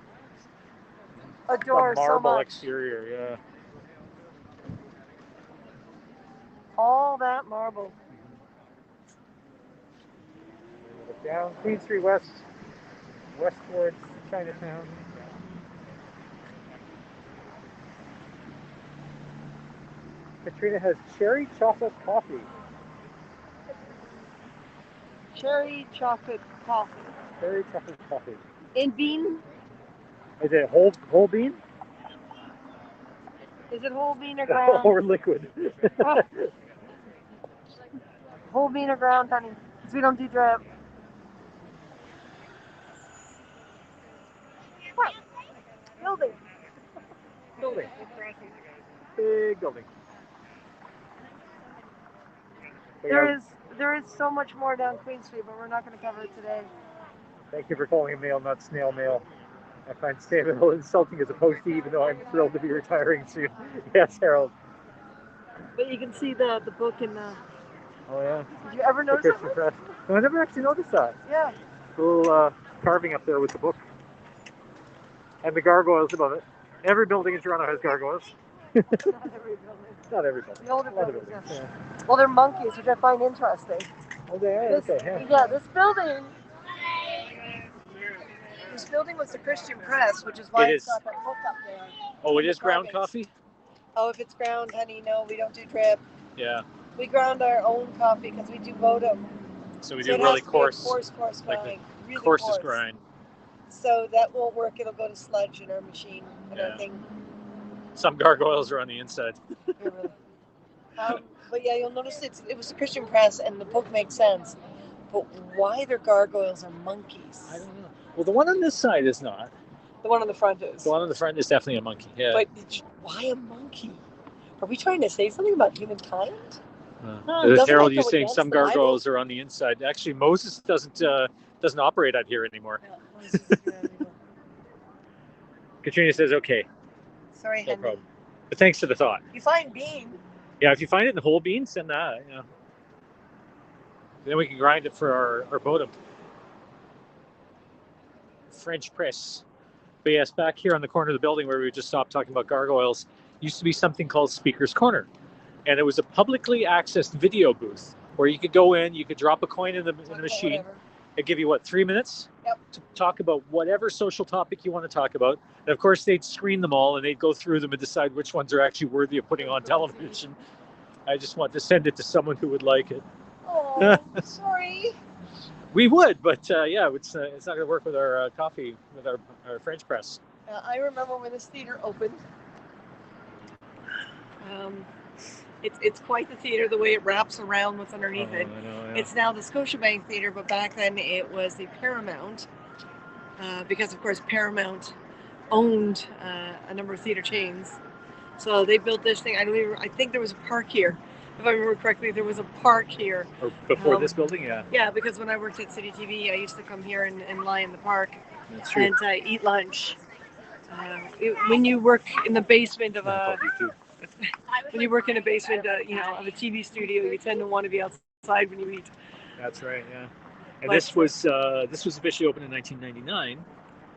adore so much.
Marble exterior, yeah.
All that marble.
Down Queen Street West, west towards Chinatown. Katrina has cherry chocolate coffee.
Cherry chocolate coffee.
Cherry chocolate coffee.
In bean?
Is it whole bean?
Is it whole bean or ground?
Or liquid?
Whole bean or ground, honey. Because we don't do drip. What? Building.
Building. Big building.
There is so much more down Queen Street, but we're not going to cover it today.
Thank you for calling it mail, not snail mail. I find snail mail insulting as a postie, even though I'm thrilled to be retiring soon. Yes, Harold.
But you can see the book in the...
Oh, yeah.
Did you ever notice that?
No, I never actually noticed that.
Yeah.
A little carving up there with the book. And the gargoyles above it. Every building in Toronto has gargoyles.
Not every building.
Not every building.
The older
A lot of
buildings,
buildings,
yeah. Well, they're monkeys, which I find interesting.
Oh, they are?
This,
Okay, yeah.
Yeah, this building was the Christian Press, which is why it's got that book up there.
Oh, it is ground coffee?
Oh, if it's ground, honey, no, we don't do drip.
Yeah.
We ground our own coffee because we do Bodum.
So we do really coarse
grind.
Like
really
coarsest grind.
So that won't work. It'll go to sludge in our machine and everything.
Some gargoyles are on the inside.
Really. But yeah, you'll notice it was the Christian Press, and the book makes sense. But why their gargoyles are monkeys?
I don't know. Well, the one on this side is not.
The one on the front is.
The one on the front is definitely a monkey. Yeah.
But why a monkey? Are we trying to say something about humankind?
Harold, you're saying some gargoyles are on the inside. Actually, Moses doesn't operate out here anymore. Katrina says okay.
Sorry,
No
honey.
problem. But thanks for the thought.
You find bean.
Yeah, if you find it in the whole bean, send that. You know. Then we can grind it for our Bodum. French press. But yes, back here on the corner of the building where we just stopped talking about gargoyles, used to be something called Speaker's Corner. And it was a publicly accessed video booth where you could go in, you could drop a coin in the machine.
Whatever.
It'd give you, what, 3 minutes?
Yep.
To talk about whatever social topic you want to talk about. And of course, they'd screen them all and they'd go through them and decide which ones are actually worthy of putting on television. I just want to send it to someone who would like it.
Oh, sorry.
We would, but yeah, it's not going to work with our coffee, with our French press.
I remember when this theater opened. It's quite the theater, the way it wraps around what's underneath it.
I know, yeah.
It's now the Scotiabank Theater, but back then it was the Paramount, because of course Paramount owned a number of theater chains. So they built this thing. I think there was a park here. If I remember correctly, there was a park here.
Or before this building, yeah.
Yeah, because when I worked at City TV, I used to come here and lie in the park
That's true.
and eat lunch. When you work in the basement of a when you work in a basement, of a TV studio, you tend to want to be outside when you eat.
That's right, yeah. And
But-
this was officially opened in 1999.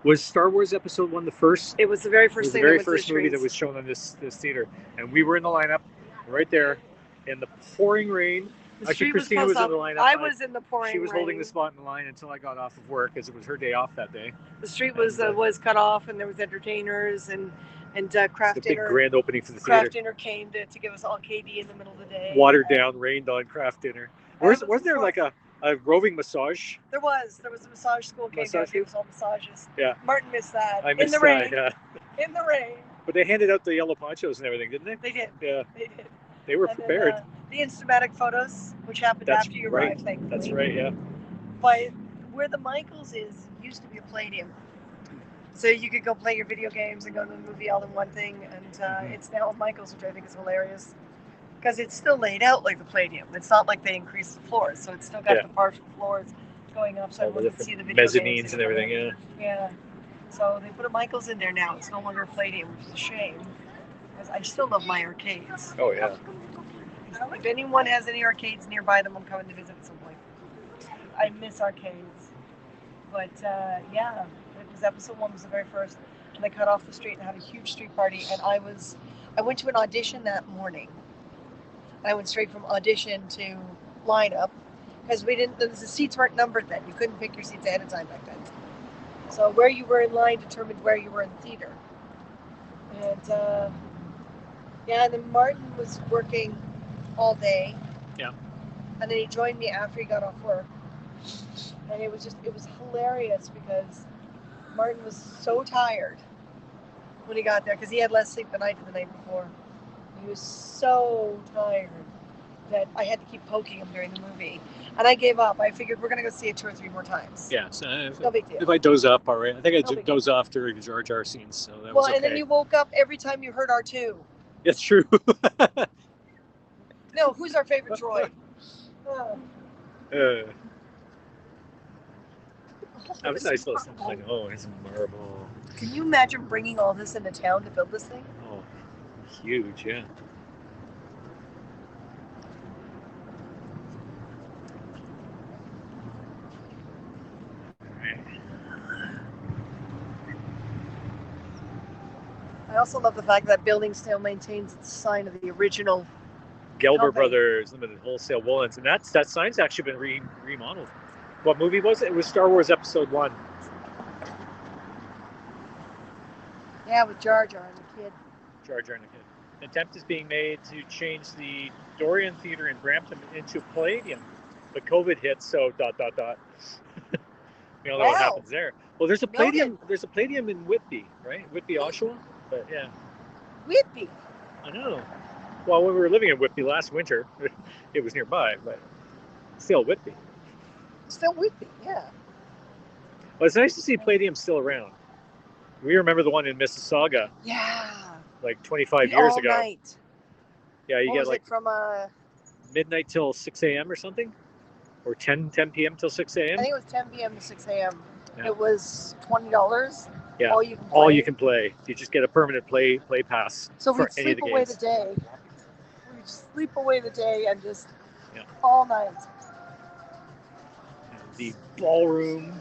Was Star Wars Episode 1 the first?
It was the very
It
first
was the
thing.
very
that went
first
to the
movie that
screens.
was shown on this theater, and we were in the lineup, right there, in the pouring rain.
The
Actually,
street
Christina was
closed
in the
up.
lineup.
I was in the pouring
She was holding
rain.
the spot in the line until I got off of work, as it was her day off that day.
The street was
and,
was cut off, and there was entertainers and craft
The big
dinner.
grand opening for the
Craft
theater.
dinner came to give us all KD in the middle of the day.
Watered down, rained on craft dinner. Wasn't there
before-
like a roving massage?
There was a massage school came down,
Massage
gave us all massages.
Yeah.
Martin missed that.
I
in
missed
the rain.
that. Yeah.
In the rain.
But they handed out the yellow ponchos and everything, didn't they?
They did.
Yeah,
They did.
they were
And then,
prepared.
the Instamatic photos, which happened
That's
after you
right.
arrived, thankfully.
That's right. Yeah.
But where the Michaels is used to be a Palladium. So you could go play your video games and go to the movie all in one thing, and
Mhm.
it's now a Michaels, which I think is hilarious. Because it's still laid out like the Palladium. It's not like they increased the floors, so it's still got
Yeah.
the partial floors going up, so
All the
everyone can see
different
the video
mezzanines
games
and everything. Yeah.
Yeah. So they put a Michaels in there now. It's no longer a Palladium, which is a shame. Because I still love my arcades.
Oh yeah.
If anyone has any arcades nearby them, I'm coming to visit at some point. I miss arcades. But yeah, it was episode 1 was the very first. And they cut off the street and had a huge street party. And I went to an audition that morning. And I went straight from audition to lineup. Because the seats weren't numbered then. You couldn't pick your seats ahead of time back then. So where you were in line determined where you were in the theater. And yeah, and then Martin was working all day.
Yeah.
And then he joined me after he got off work. And it was hilarious because Martin was so tired when he got there because he had less sleep than I did the night before. He was so tired that I had to keep poking him during the movie. And I gave up. I figured we're going to go see it 2 or 3 more times.
Yeah. So
No big deal.
if I doze up, all right. I think I
No big
dozed off during the Jar Jar scenes, so that
Well,
was okay.
and then you woke up every time you heard R2.
It's true.
No, who's our favorite droid? Oh.
That was nice little stuff. I know, it's marble.
Can you imagine bringing all this into town to build this thing?
Oh, huge, yeah.
I also love the fact that building still maintains its sign of the original.
Gelber
Company.
Brothers Limited Wholesale Woolens, and that sign's actually been remodeled. What movie was it? It was Star Wars Episode 1.
Yeah, with Jar Jar and the kid.
Jar Jar and the Kid. An attempt is being made to change the Dorian Theatre in Brampton into Palladium, but COVID hit, so ... We all know what
Wow.
happens there. Well, there's a Palladium.
Noted.
There's a Palladium in Whitby, right? Whitby, Oshawa. But yeah,
Whitby.
I know. Well, when we were living in Whitby last winter, it was nearby, but still Whitby.
Still Whitby, yeah.
Well, it's nice to see Palladium still around. We remember the one in Mississauga
Yeah.
like 25 years
all
ago.
Night.
Yeah, you
What
get
was
like
it from
midnight till 6 a.m. or something, or 10 p.m. till 6
I
a.m.
think it was 10 p.m. to 6 a.m.
Yeah.
It was $20.
Yeah.
All you can play.
All you can play. You just get a permanent play pass
So
for
we'd
any of
sleep
the
away
games.
the day. We'd sleep away the day and just
Yeah.
all night.
the ballroom.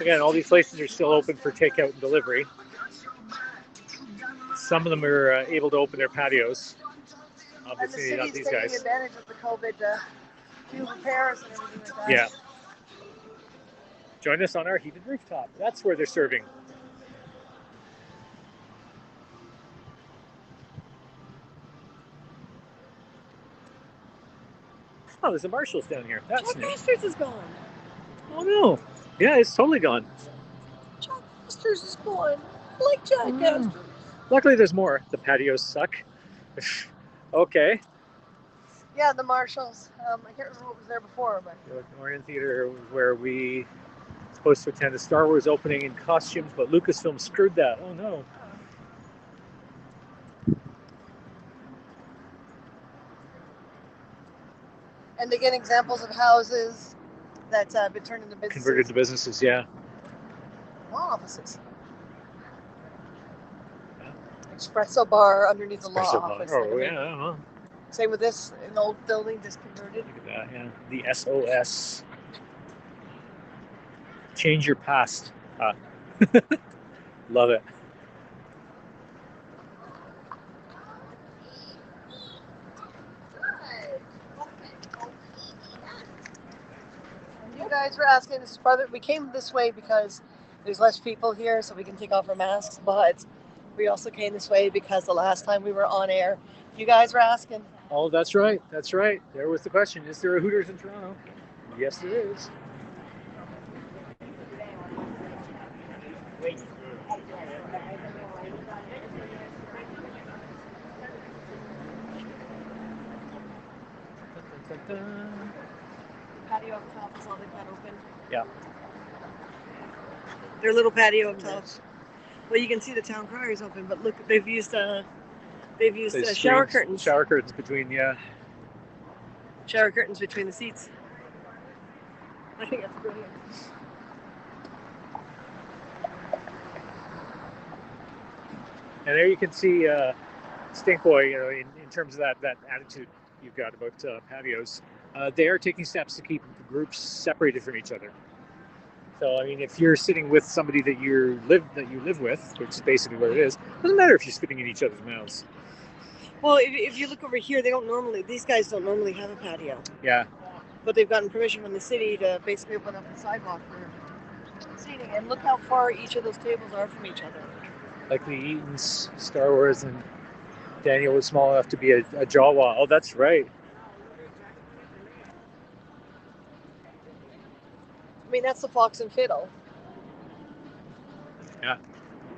Again, all these places are still open for takeout and delivery. Some of them are able to open their patios.
And the
Obviously, not
city's
these
taking
guys.
advantage of the COVID to do repairs and everything like that.
Yeah. Join us on our heated rooftop. That's where they're serving. Oh, there's a Marshall's down here. That's
Jack
new.
Astor's is gone.
Oh no. Yeah, it's totally gone.
Jack Astor's is gone. I like Jack Astor's.
Luckily, there's more. The patios suck. Okay.
Yeah, the Marshalls. I can't remember what was there before, but
The Orion Theater, where we were supposed to attend a Star Wars opening in costumes, but Lucasfilm screwed that. Oh no.
and again, examples of houses that have been turned into businesses.
Converted to businesses, yeah.
Law offices. Espresso bar underneath the law
Espresso bar.
office.
Oh, yeah. Well,
Same with this, an old building just converted.
look at that, yeah. The SOS. Change your past. Love it.
You guys were asking, this is part of, we came this way because there's less people here, so we can take off our masks, but we also came this way because the last time we were on air, you guys were asking.
Oh, that's right. That's right. There was the question. Is there a Hooters in Toronto? Yes, there is.
Patio up top is all they've got open.
Yeah.
Their little patio up top. Well, you can see the town crier is open, but look, they've used shower curtains.
Shower curtains between, yeah.
Shower curtains between the seats. I think that's brilliant.
And there you can see Stink Boy, you know, in terms of that attitude you've got about patios. They are taking steps to keep the groups separated from each other. So, I mean, if you're sitting with somebody that you live with, which is basically what it is, doesn't matter if you're spitting in each other's mouths.
Well, if you look over here, these guys don't normally have a patio.
Yeah.
But they've gotten permission from the city to basically open up the sidewalk for seating. And look how far each of those tables are from each other.
Like the Eaton's, Star Wars, and Daniel was small enough to be a Jawa. Oh, that's right.
I mean, that's the Fox and Fiddle.
Yeah.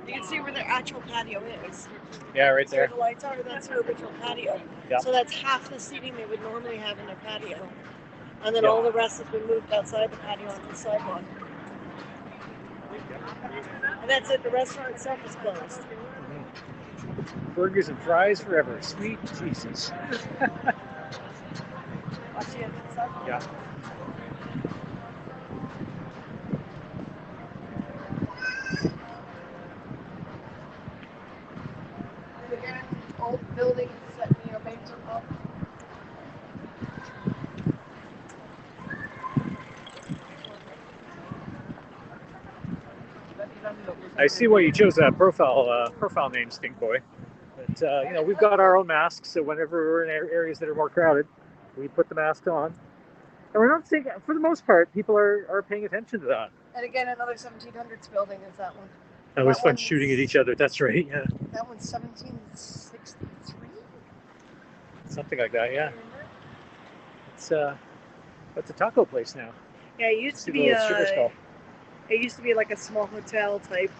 You can see where their actual patio is.
Yeah, right
Where
there.
the lights are, that's their original patio.
Yeah.
So that's half the seating they would normally have in their patio. And then
Yeah.
all the rest has been moved outside the patio onto the sidewalk. And that's it, the restaurant itself is closed.
Burgers and fries forever. Sweet Jesus.
Watch the entrance up.
Yeah.
Again, old buildings that, maybe took off.
I see why you chose that profile name, Stink Boy. But we've got our own masks, so whenever we're in areas that are more crowded, we put the mask on. And we're not seeing, for the most part, people are paying attention to that.
And again, another 1700s building is that one.
It was
That
fun
one's-
shooting at each other. That's right. Yeah,
That one's 1763.
something like that. Yeah. It's a taco place now.
Yeah, it used
See
to
the
be
little sugar skull.
it used to be like a small hotel type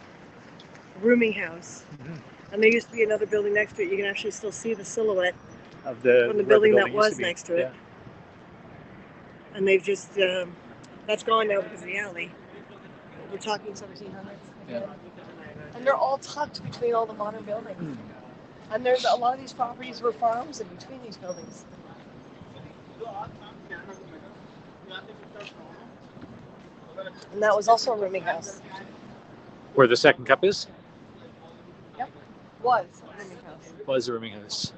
rooming house.
Mhm.
And there used to be another building next to it. You can actually still see the silhouette.
Of the
From the
where
building that
used
was
to be.
next to it.
Yeah.
And they've just that's gone now because of the alley. We're talking 1700s.
Yeah.
And they're all tucked between all the modern buildings.
Mm.
And there's a lot of these properties were farms in between these buildings. And that was also a rooming house.
Where the second cup is
Was a rooming house.
was a rooming house.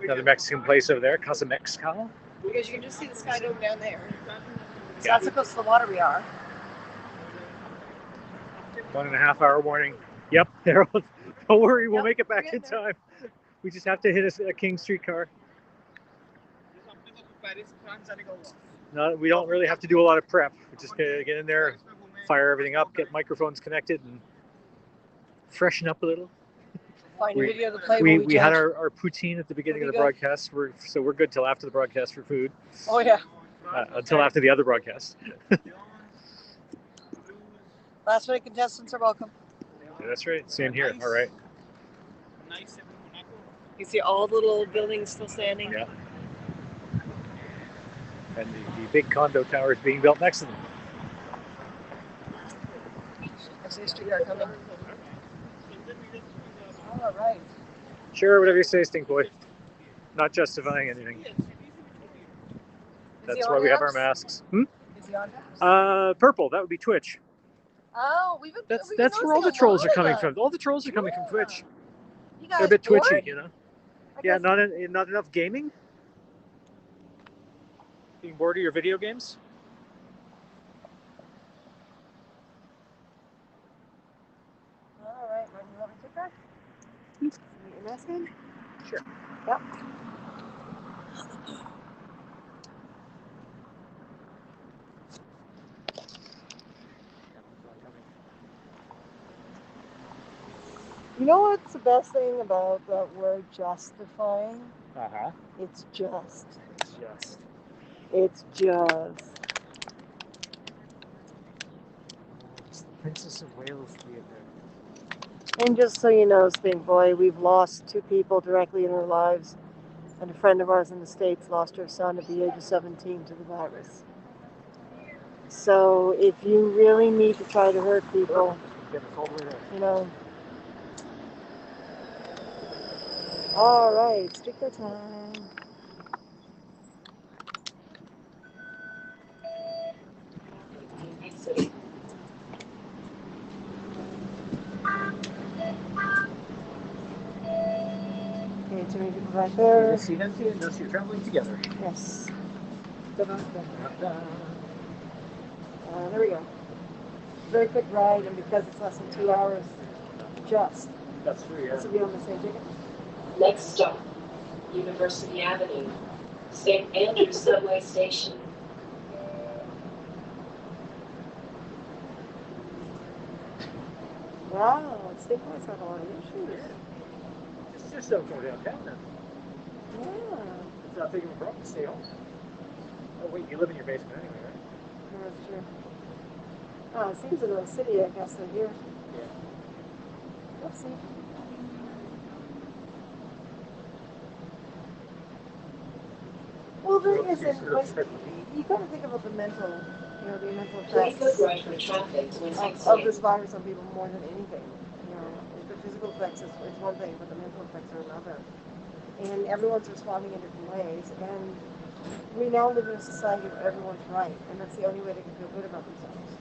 Another Mexican place over there, Casa Mexcal.
Because you can just see the sky dome down there. So
Yeah.
that's how close to the water we are.
1.5 hour warning. Yep, there. Don't worry, we'll
Yep,
make it back
we're
in
getting
time. We just have to hit a King Street car. No, we don't really have to do a lot of prep. We just get in there, fire everything up, get microphones connected, and freshen up a little.
Find
We-
a video to play
We,
while
we had our poutine at the beginning of
Pretty
the
good.
broadcast, so we're good till after the broadcast for food,
Oh yeah.
until after the other broadcast.
Last minute contestants are welcome.
Yeah, that's right, same here. All right.
You see all the little buildings still standing.
Yeah. And the big condo tower is being built next to them.
I see a streetcar coming. All right.
Sure, whatever you say, Stink Boy. Not justifying anything.
Is
That's
he
why
on
we have our
apps?
masks.
Is he on apps?
Purple, that would be Twitch.
Oh, we've been.
That's
we've been
where all the
noticing a
trolls
lot
are
of
coming
that.
from. All the trolls are coming from Twitch.
You
They're
guys
a bit twitchy,
bored?
you know.
I
Yeah,
guess-
not enough gaming. Being bored of your video games.
All right. Ready to let me take that? Meet your mask in?
Sure.
Yep. You know what's the best thing about that word justifying?
Uh-huh.
It's just.
It's just.
It's just.
It's the Princess of Wales Theatre.
And just so you know, Stink Boy, we've lost 2 people directly in our lives. And a friend of ours in the States lost her son at the age of 17 to the virus. So if you really need to try to hurt people,
Get us all the way there.
you know. All right, sticker time. Okay, too many people back there.
You'll see empty and thus you're traveling together.
Yes.
Da-da-da-da-da.
There we go. Very quick ride, and because it's less than 2 hours, just.
That's free, yeah.
This will be on the same ticket.
Next stop, University Avenue, St. Andrews Subway Station.
Wow, Stink Boy's got a lot of issues.
It's just don't go downtown then.
Yeah.
It's not big of a problem to stay home. Oh wait, you live in your basement anyway, right?
No, that's true. Oh, it seems in the city, I guess, they're here.
Yeah.
Let's see. Well, there isn't, like, you gotta think about the mental, you know, the mental
Please
effects
look right for traffic when
of
exiting.
this virus on people more than anything. You know, the physical effects is one thing, but the mental effects are another. And everyone's responding in different ways. And we now live in a society where everyone's right, and that's the only way they can feel good about themselves.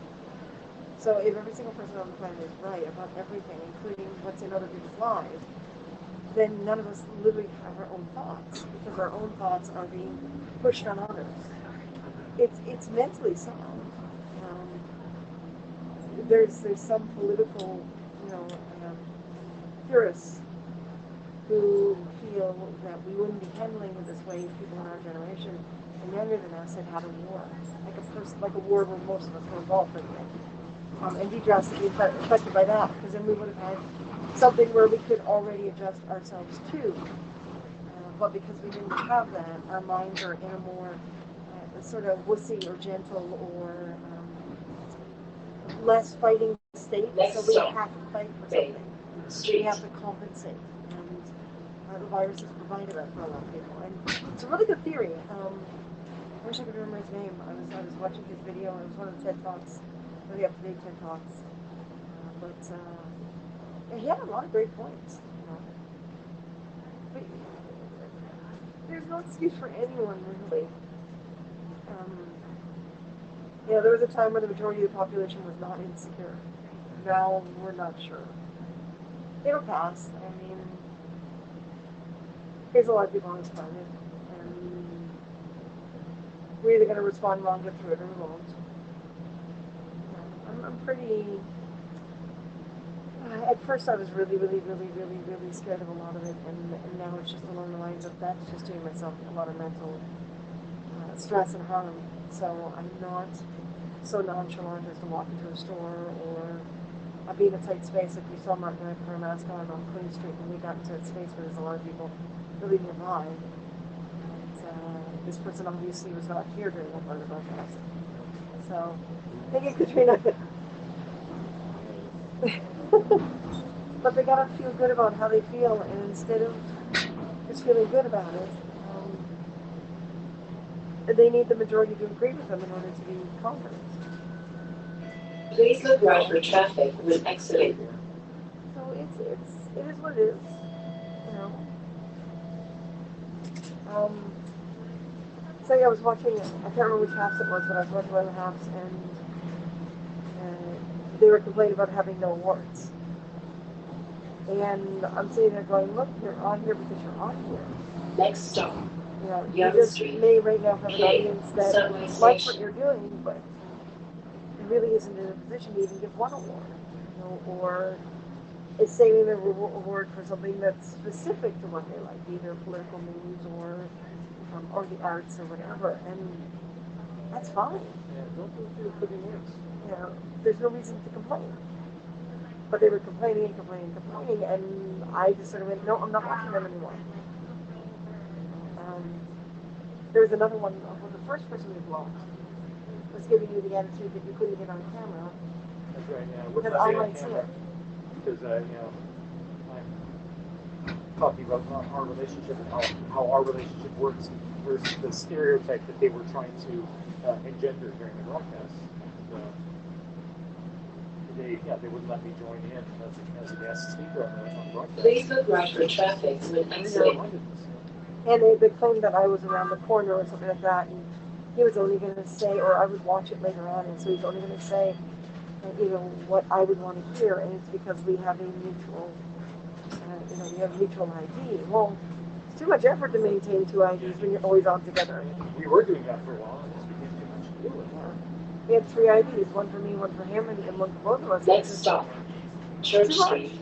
So if every single person on the planet is right about everything, including what's in other people's lives, then none of us literally have our own thoughts, because our own thoughts are being pushed on others. It's mentally sound. There's some political, theorists who feel that we wouldn't be handling it this way if people in our generation and younger than us had had a war, like a war where most of us were involved in it, and be drastically affected by that, because then we would have had something where we could already adjust ourselves to. But because we didn't have that, our minds are in a more sort of wussy or gentle or less fighting state, so we have to fight for something. We
Street.
have to compensate, and the virus has provided that for a lot of people. And it's a really good theory. I wish I could remember his name. I was watching his video. It was one of the TED Talks, really up-to-date TED Talks. But he had a lot of great points. But there's no excuse for anyone, really. There was a time when the majority of the population was not insecure. Now we're not sure. It'll pass. I mean, There's a lot of people on this planet, and we're either going to respond wrong with it or we won't. I'm pretty. At first, I was really scared of a lot of it, and now it's just along the lines of that's just doing myself a lot of mental stress and harm. So I'm not so nonchalant as to walk into a store or I'll be in a tight space. If you saw Mark and I put our mask on Queen Street when we got into a space where there's a lot of people really nearby. And, this person obviously was not here during that part of the broadcast. So, thank you, Katrina. But they gotta feel good about how they feel, and instead of just feeling good about it, they need the majority to agree with them in order to be confident.
Please look right for traffic when exiting.
So it is what it is, you know. So yeah, I was watching, I can't remember which halves it was, but I was watching one of the halves, and they were complaining about having no awards. And I'm sitting there going, look, you're on here because you're on here.
Next stop.
You know, you
Yonge
just
Street.
may right now have an
Okay,
audience that
subway
likes what
station.
you're doing, but it really isn't in a position to even give one award, you know, or is saving the award for something that's specific to what they like, either political news or the arts or whatever, and that's fine.
Yeah, don't do it for the news.
You know, there's no reason to complain. But they were complaining, and I just sort of went, no, I'm not watching them anymore. There was another one, the first person we blocked was giving you the attitude that you couldn't get on camera.
That's right, yeah.
Because I might see it.
Because, you know, I'm talking about our relationship and how our relationship works versus the stereotype that they were trying to engender during the broadcast. They wouldn't let me join in as a guest speaker on the broadcast.
Please look right for traffic when exiting.
And they claimed that I was around the corner or something like that, and he was only going to say, or I would watch it later on, and so he's only going to say, you know, what I would want to hear, and it's because we have a mutual, we have mutual ID. Well, it's too much effort to maintain two IDs when you're always on together.
We were doing that for a while, and it became too much to do.
We had 3 IDs, one for me, one for him, and one for both of us.
Next stop, Church Street.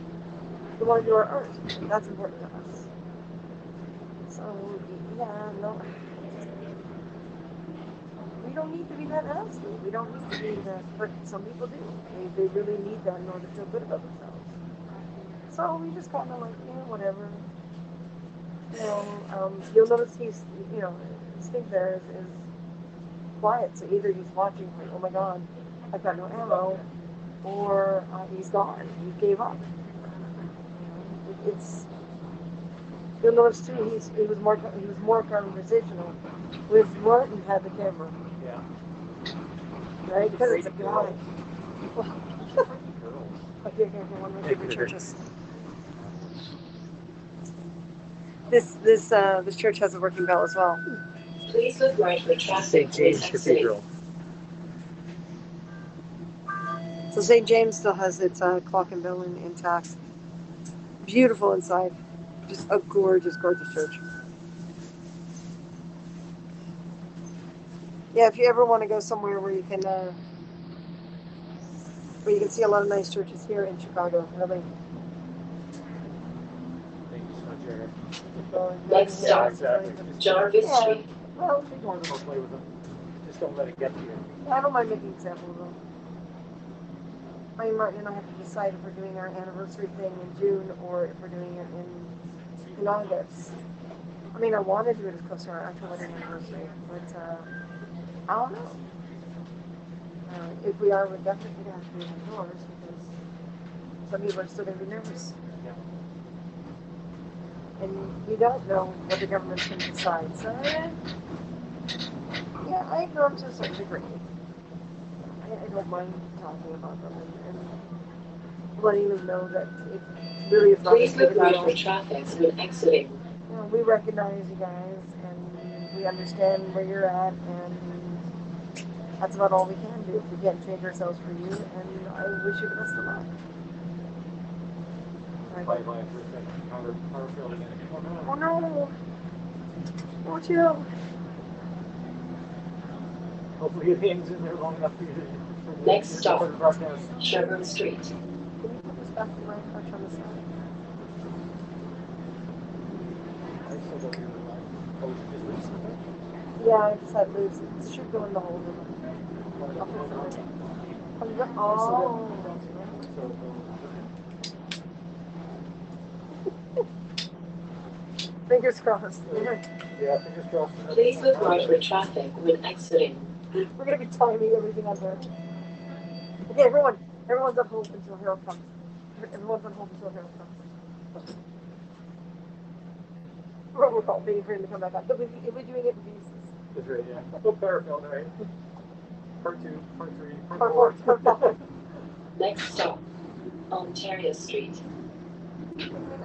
We want to do our art. That's important to us. So, yeah, no. We don't need to be that nasty. We don't need to be that, but some people do. They really need that in order to feel good about themselves. So we just kind of like, whatever. You'll notice Steve there is quiet. So either he's watching, like, oh my God, I've got no ammo, or he's gone. He gave up. You'll notice too. He was more conversational with Martin had the camera.
Yeah.
Right, because it's a guy. Okay, one more different churches. This church has a working bell as well.
Please look right for traffic.
St. James Cathedral.
So St. James still has its clock and bell intact. Beautiful inside. Just a gorgeous, gorgeous church. Yeah, if you ever want to go somewhere where you can see a lot of nice churches here in Chicago, really.
Thank you so much, Eric.
Next stop, Jarvis Street.
Well,
Take one of them, play with them. Just don't let it get to you.
I don't mind making examples of them. Martin and I have to decide if we're doing our anniversary thing in June or if we're doing it in August. I mean, I want to do it as close to our actual wedding anniversary, but I don't know. If we are, we're definitely going to have to be indoors because some people are still going to be nervous.
Yeah.
And you don't know what the government's going to decide. So, yeah, I ignore them to a certain degree. I don't mind talking about them and letting them know that it really is not
Please look right for traffic when exiting.
We recognize you guys and we understand where you're at, and that's about all we can do. We can't change ourselves for you, and I wish you the best of luck.
Bye-bye for a second. How are we feeling?
Oh no! Watch out!
Hopefully it hangs in there long enough for you to.
Next stop, Sherburne Street.
Can you put this back in my couch on the side? Yeah, I just had loose. It should go in the hole. Oh. Fingers crossed.
Yeah, fingers crossed.
Please look right for traffic when exiting.
We're gonna be timing everything on there. Okay, everyone's on hold until Harold comes. Everyone's on hold until Harold comes. Robocall, waiting for him to come back on. But we're doing it in pieces.
That's right, yeah. Full paraffin, right? Part 2, part 3,
Part
part
four,
4.
part five.
Next stop, Ontario Street.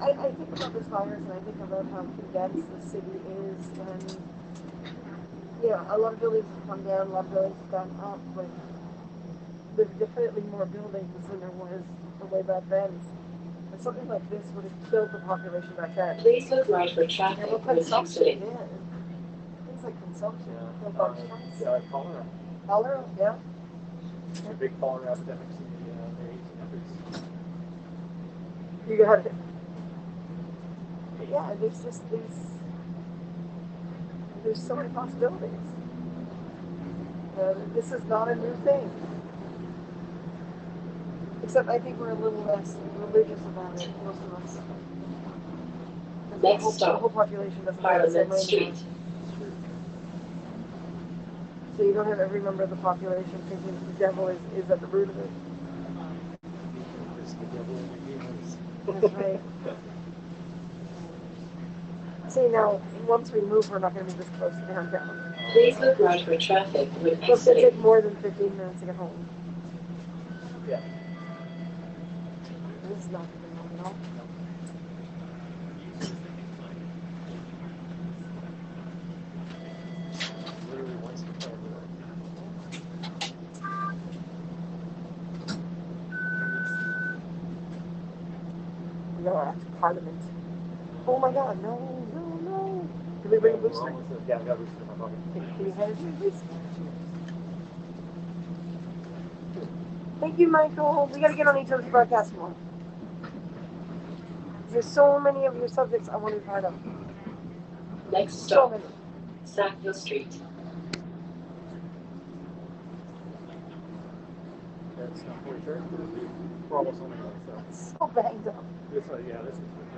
I think about this virus and I think about how condensed the city is, and a lot of buildings have come down, a lot of buildings have gone up, but there's definitely more buildings than there was the way back then. And something like this would have killed the population back then.
Please look right for traffic
Yeah, well,
when
consumption,
exiting.
Things like consumption.
Yeah, cholera.
Cholera, yeah.
A big cholera epidemics in the 1800s.
You got it. But yeah, there's so many possibilities. This is not a new thing. Except I think we're a little less religious about it, most of us.
Next
The
stop,
whole population doesn't have the same
Parliament
way
Street.
anymore. So you don't have every member of the population thinking the devil is at the root of it. That's right. See, now, once we move, we're not going to be this close to downtown.
Please look right for traffic when
It's going to
exiting.
take more than 15 minutes to get home.
Yeah.
This is not even long at all.
Literally once in the
No, that's Parliament. Oh my God, no. Did we bring a booster?
Yeah, I got a booster in my pocket.
Can you hand it to me, please? Thank you, Michael. We got to get on each other's broadcast more. There's so many of your subjects I want to be part of.
Next
So
stop,
many.
Sackville Street.
That's not fully sure. We're almost home anyway, so.
So banged up.
This is been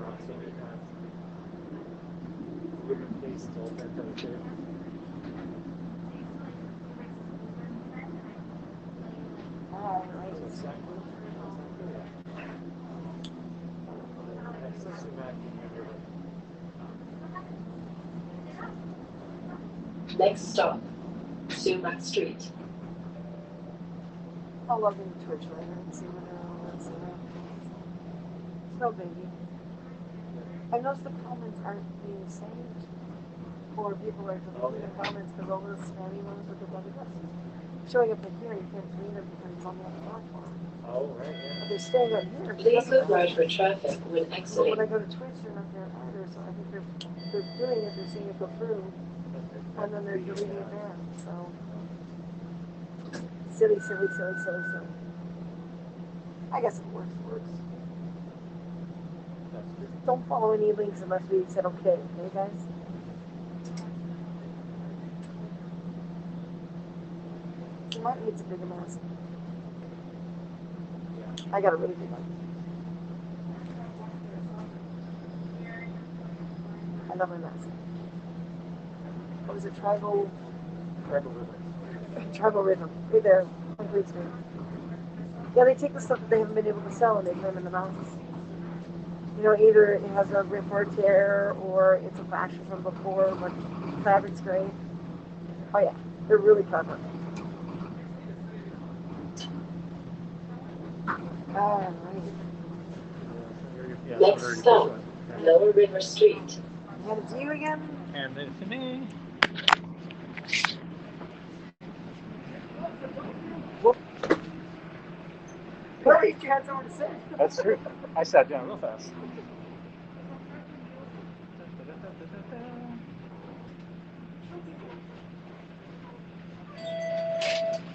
around so many times. Living case is all bent out of shape.
All right.
So exactly. Next to Sumac in the river.
Next stop, Sumac Street.
I'll log into Twitch later and see what let's see. It's no biggie. I noticed the comments aren't being saved. Or people are deleting the comments because all those spammy ones with the WS showing up in here and you can't read them because it's on the other platform.
Oh, right, yeah.
But they're staying on here.
Please look right for traffic when
But when
exiting.
I go to Twitch, they're not there either, so I think they're doing it, they're seeing it go through, and then they're deleting it there, so. Silly. I guess it works.
That's good.
Don't follow any links unless we said okay, guys? So mine needs a bigger mask. I got a really big one. I love my mask. What was it? Tribal rhythm. Right there. On green screen. Yeah, they take the stuff that they haven't been able to sell and they put them in the masks. Either it has a rip or a tear, or it's a fashion from before, but the fabric's great. Oh yeah, they're really clever. Alright.
Yeah,
Next
already
stop,
pushed one.
Lower River Street.
And it's you again?
And then to me.
Well, at least you had someone to say.
That's true. I sat down real fast.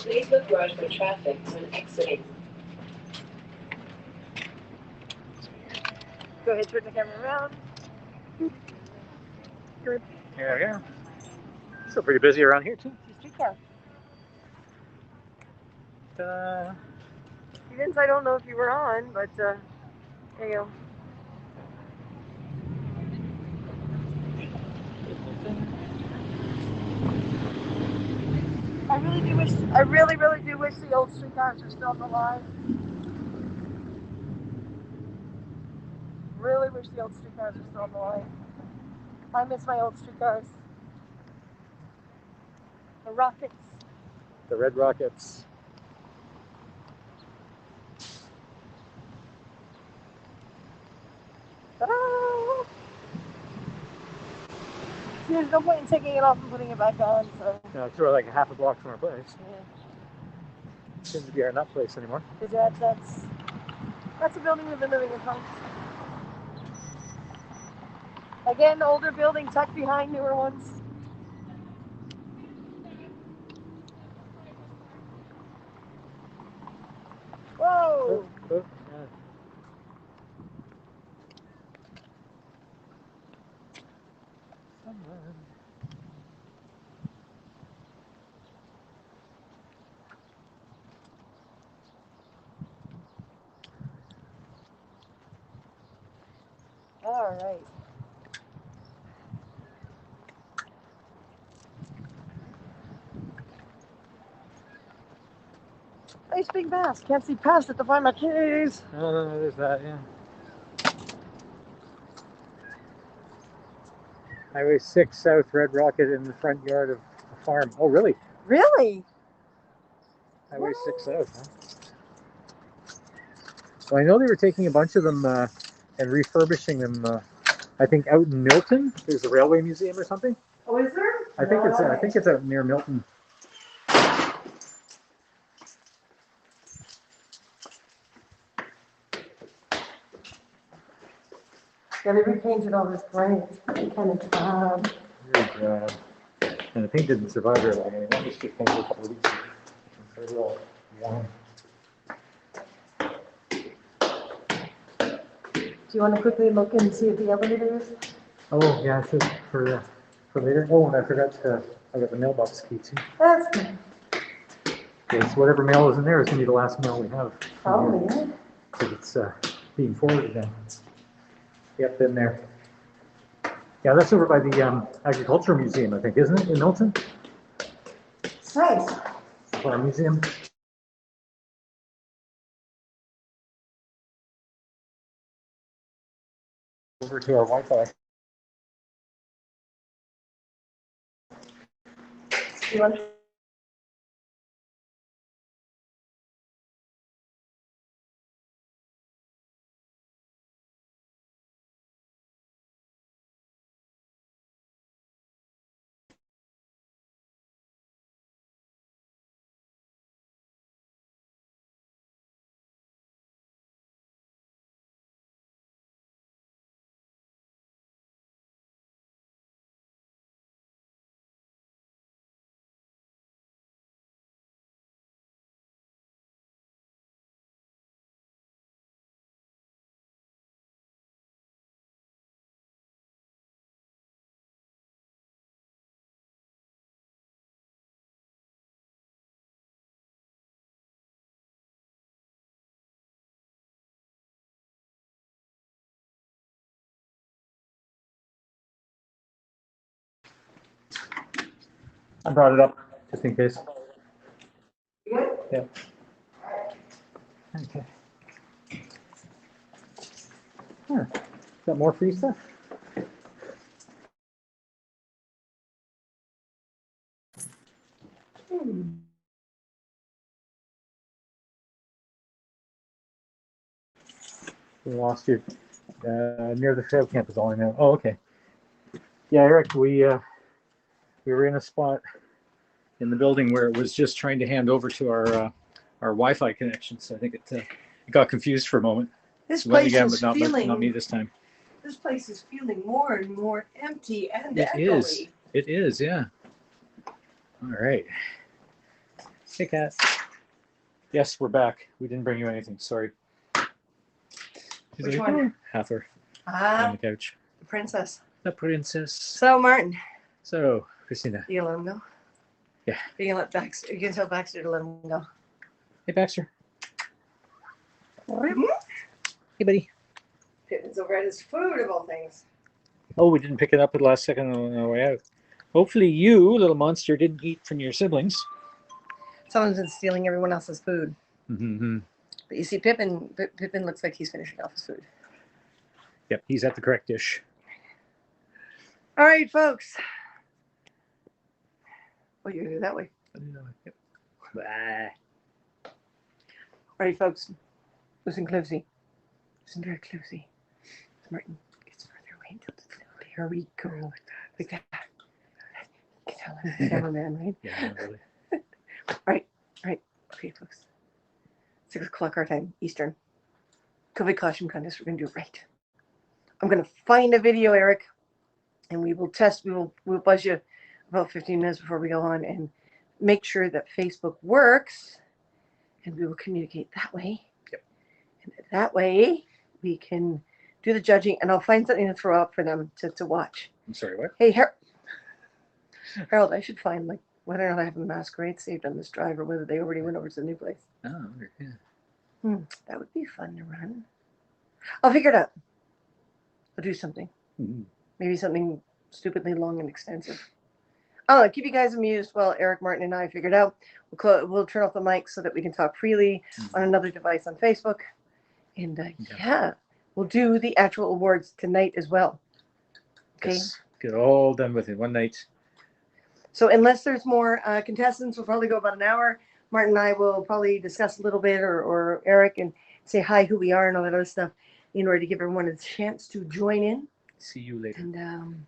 Please look right for traffic when exiting.
Go ahead, turn the camera around. Good.
Here we are. Still pretty busy around here too.
Streetcar.
Ta-da.
Vince, I don't know if you were on, but there you go. I really do wish the old streetcars were still alive. Really wish the old streetcars were still alive. I miss my old streetcars. The Rockets.
The Red Rockets.
Ah! See, there's no point in taking it off and putting it back on, so.
Yeah, it's like a half a block from our place.
Yeah.
Seems to be in that place anymore.
That's a building we've been living in homes. Again, older building tucked behind newer ones. Whoa!
Yeah.
All right. Nice big bass. Can't see past it to find my keys.
Oh, there's that, yeah. Highway 6 South, Red Rocket in the front yard of a farm. Oh, really?
Really?
Highway 6 South, huh? Well, I know they were taking a bunch of them and refurbishing them. I think out in Milton, there's a railway museum or something.
Oh, is there?
I think it's out near Milton.
Yeah, they repainted all this gray. It's kind of bad.
Very drab. And the paint didn't survive very long anyway. It just painted a couple of weeks ago. It's very well worn.
Do you want to quickly look and see if the elevator is?
Oh, yeah, I should for later. Oh, and I forgot I got the mailbox key too.
That's good.
Okay, so whatever mail is in there is going to be the last mail we have.
Probably, yeah.
Because it's being forwarded now. Yep, in there. Yeah, that's over by the Agricultural Museum, I think, isn't it, in Milton?
It's nice.
Farm Museum. Over to our Wi-Fi.
You want
I brought it up just in case.
good?
Yeah. Okay. Huh. Got more free stuff? We lost you near the trail camp is all I know. Oh, okay. Yeah, Eric, we were in a spot in the building where it was just trying to hand over to our Wi-Fi connection. So I think it got confused for a moment.
This
Went
place
again,
is
but
feeling.
not me this time.
This place is feeling more and more empty and
It
echoey.
is. It is. Yeah. All right. Hey, Kat. Yes, we're back. We didn't bring you anything. Sorry. She's
Which
like,
one?
"Oh," Hathor on the couch.
The princess.
The princess.
So, Martin,
So, Christina.
you gonna let him go?
Yeah.
You gonna let Baxter? You gonna tell Baxter to let him go?
Hey, Baxter. Hey, buddy.
Pittman's over at his food of all things.
Oh, we didn't pick it up at the last second on our way out. Hopefully you, little monster, didn't eat from your siblings.
Someone's been stealing everyone else's food.
Mm-hmm.
But you see, Pippin looks like he's finishing off his food.
Yep, he's at the correct dish.
All right, folks. Oh, you're gonna do that way.
Yep. Bye.
All right, folks. Listen closely. Listen very closely. Martin gets further away until there we go. Like that. You can tell I'm the cameraman, right?
Yeah, really.
All right. Okay, folks. 6 o'clock our time, Eastern. COVID caution contest. We're gonna do it right. I'm gonna find a video, Eric, and we will test. We'll buzz you about 15 minutes before we go on and make sure that Facebook works, and we will communicate that way.
Yep.
And that way we can do the judging, and I'll find something to throw up for them to watch.
I'm sorry, what?
Hey, Harold, I should find whether or not I have the masquerade saved on this drive or whether they already went over to the new place.
Oh, yeah.
That would be fun to run. I'll figure it out. I'll do something.
Mm-hmm.
Maybe something stupidly long and extensive. Oh, keep you guys amused while Eric, Martin, and I figure it out. We'll turn off the mic so that we can talk freely on another device on Facebook. And yeah, we'll do the actual awards tonight as well. Okay.
Yes. Get it all done within one night.
So unless there's more contestants, we'll probably go about an hour. Martin and I will probably discuss a little bit, or Eric, and say hi, who we are, and all that other stuff, in order to give everyone a chance to join in.
See you later.
And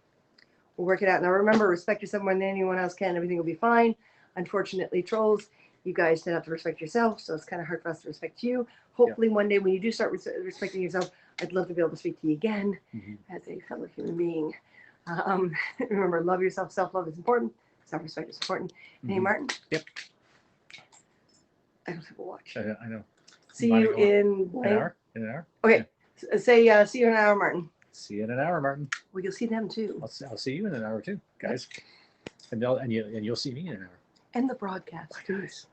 we'll work it out. Now remember, respect yourself more than anyone else can. Everything will be fine. Unfortunately, trolls, you guys don't have to respect yourself, so it's kind of hard for us to respect you. Hopefully one day when you do start respecting yourself, I'd love to be able to speak to you again as a fellow human being. Remember, love yourself. Self-love is important. Self-respect is important. Hey, Martin?
Yep.
I don't have a watch.
I know.
See you in
an hour. In an hour.
Okay. Yeah. Say see you in an hour, Martin.
See you in an hour, Martin.
Well, you'll see them too.
I'll see you in an hour too, guys. And you'll see me in an hour.
And the broadcast.
Bye, guys.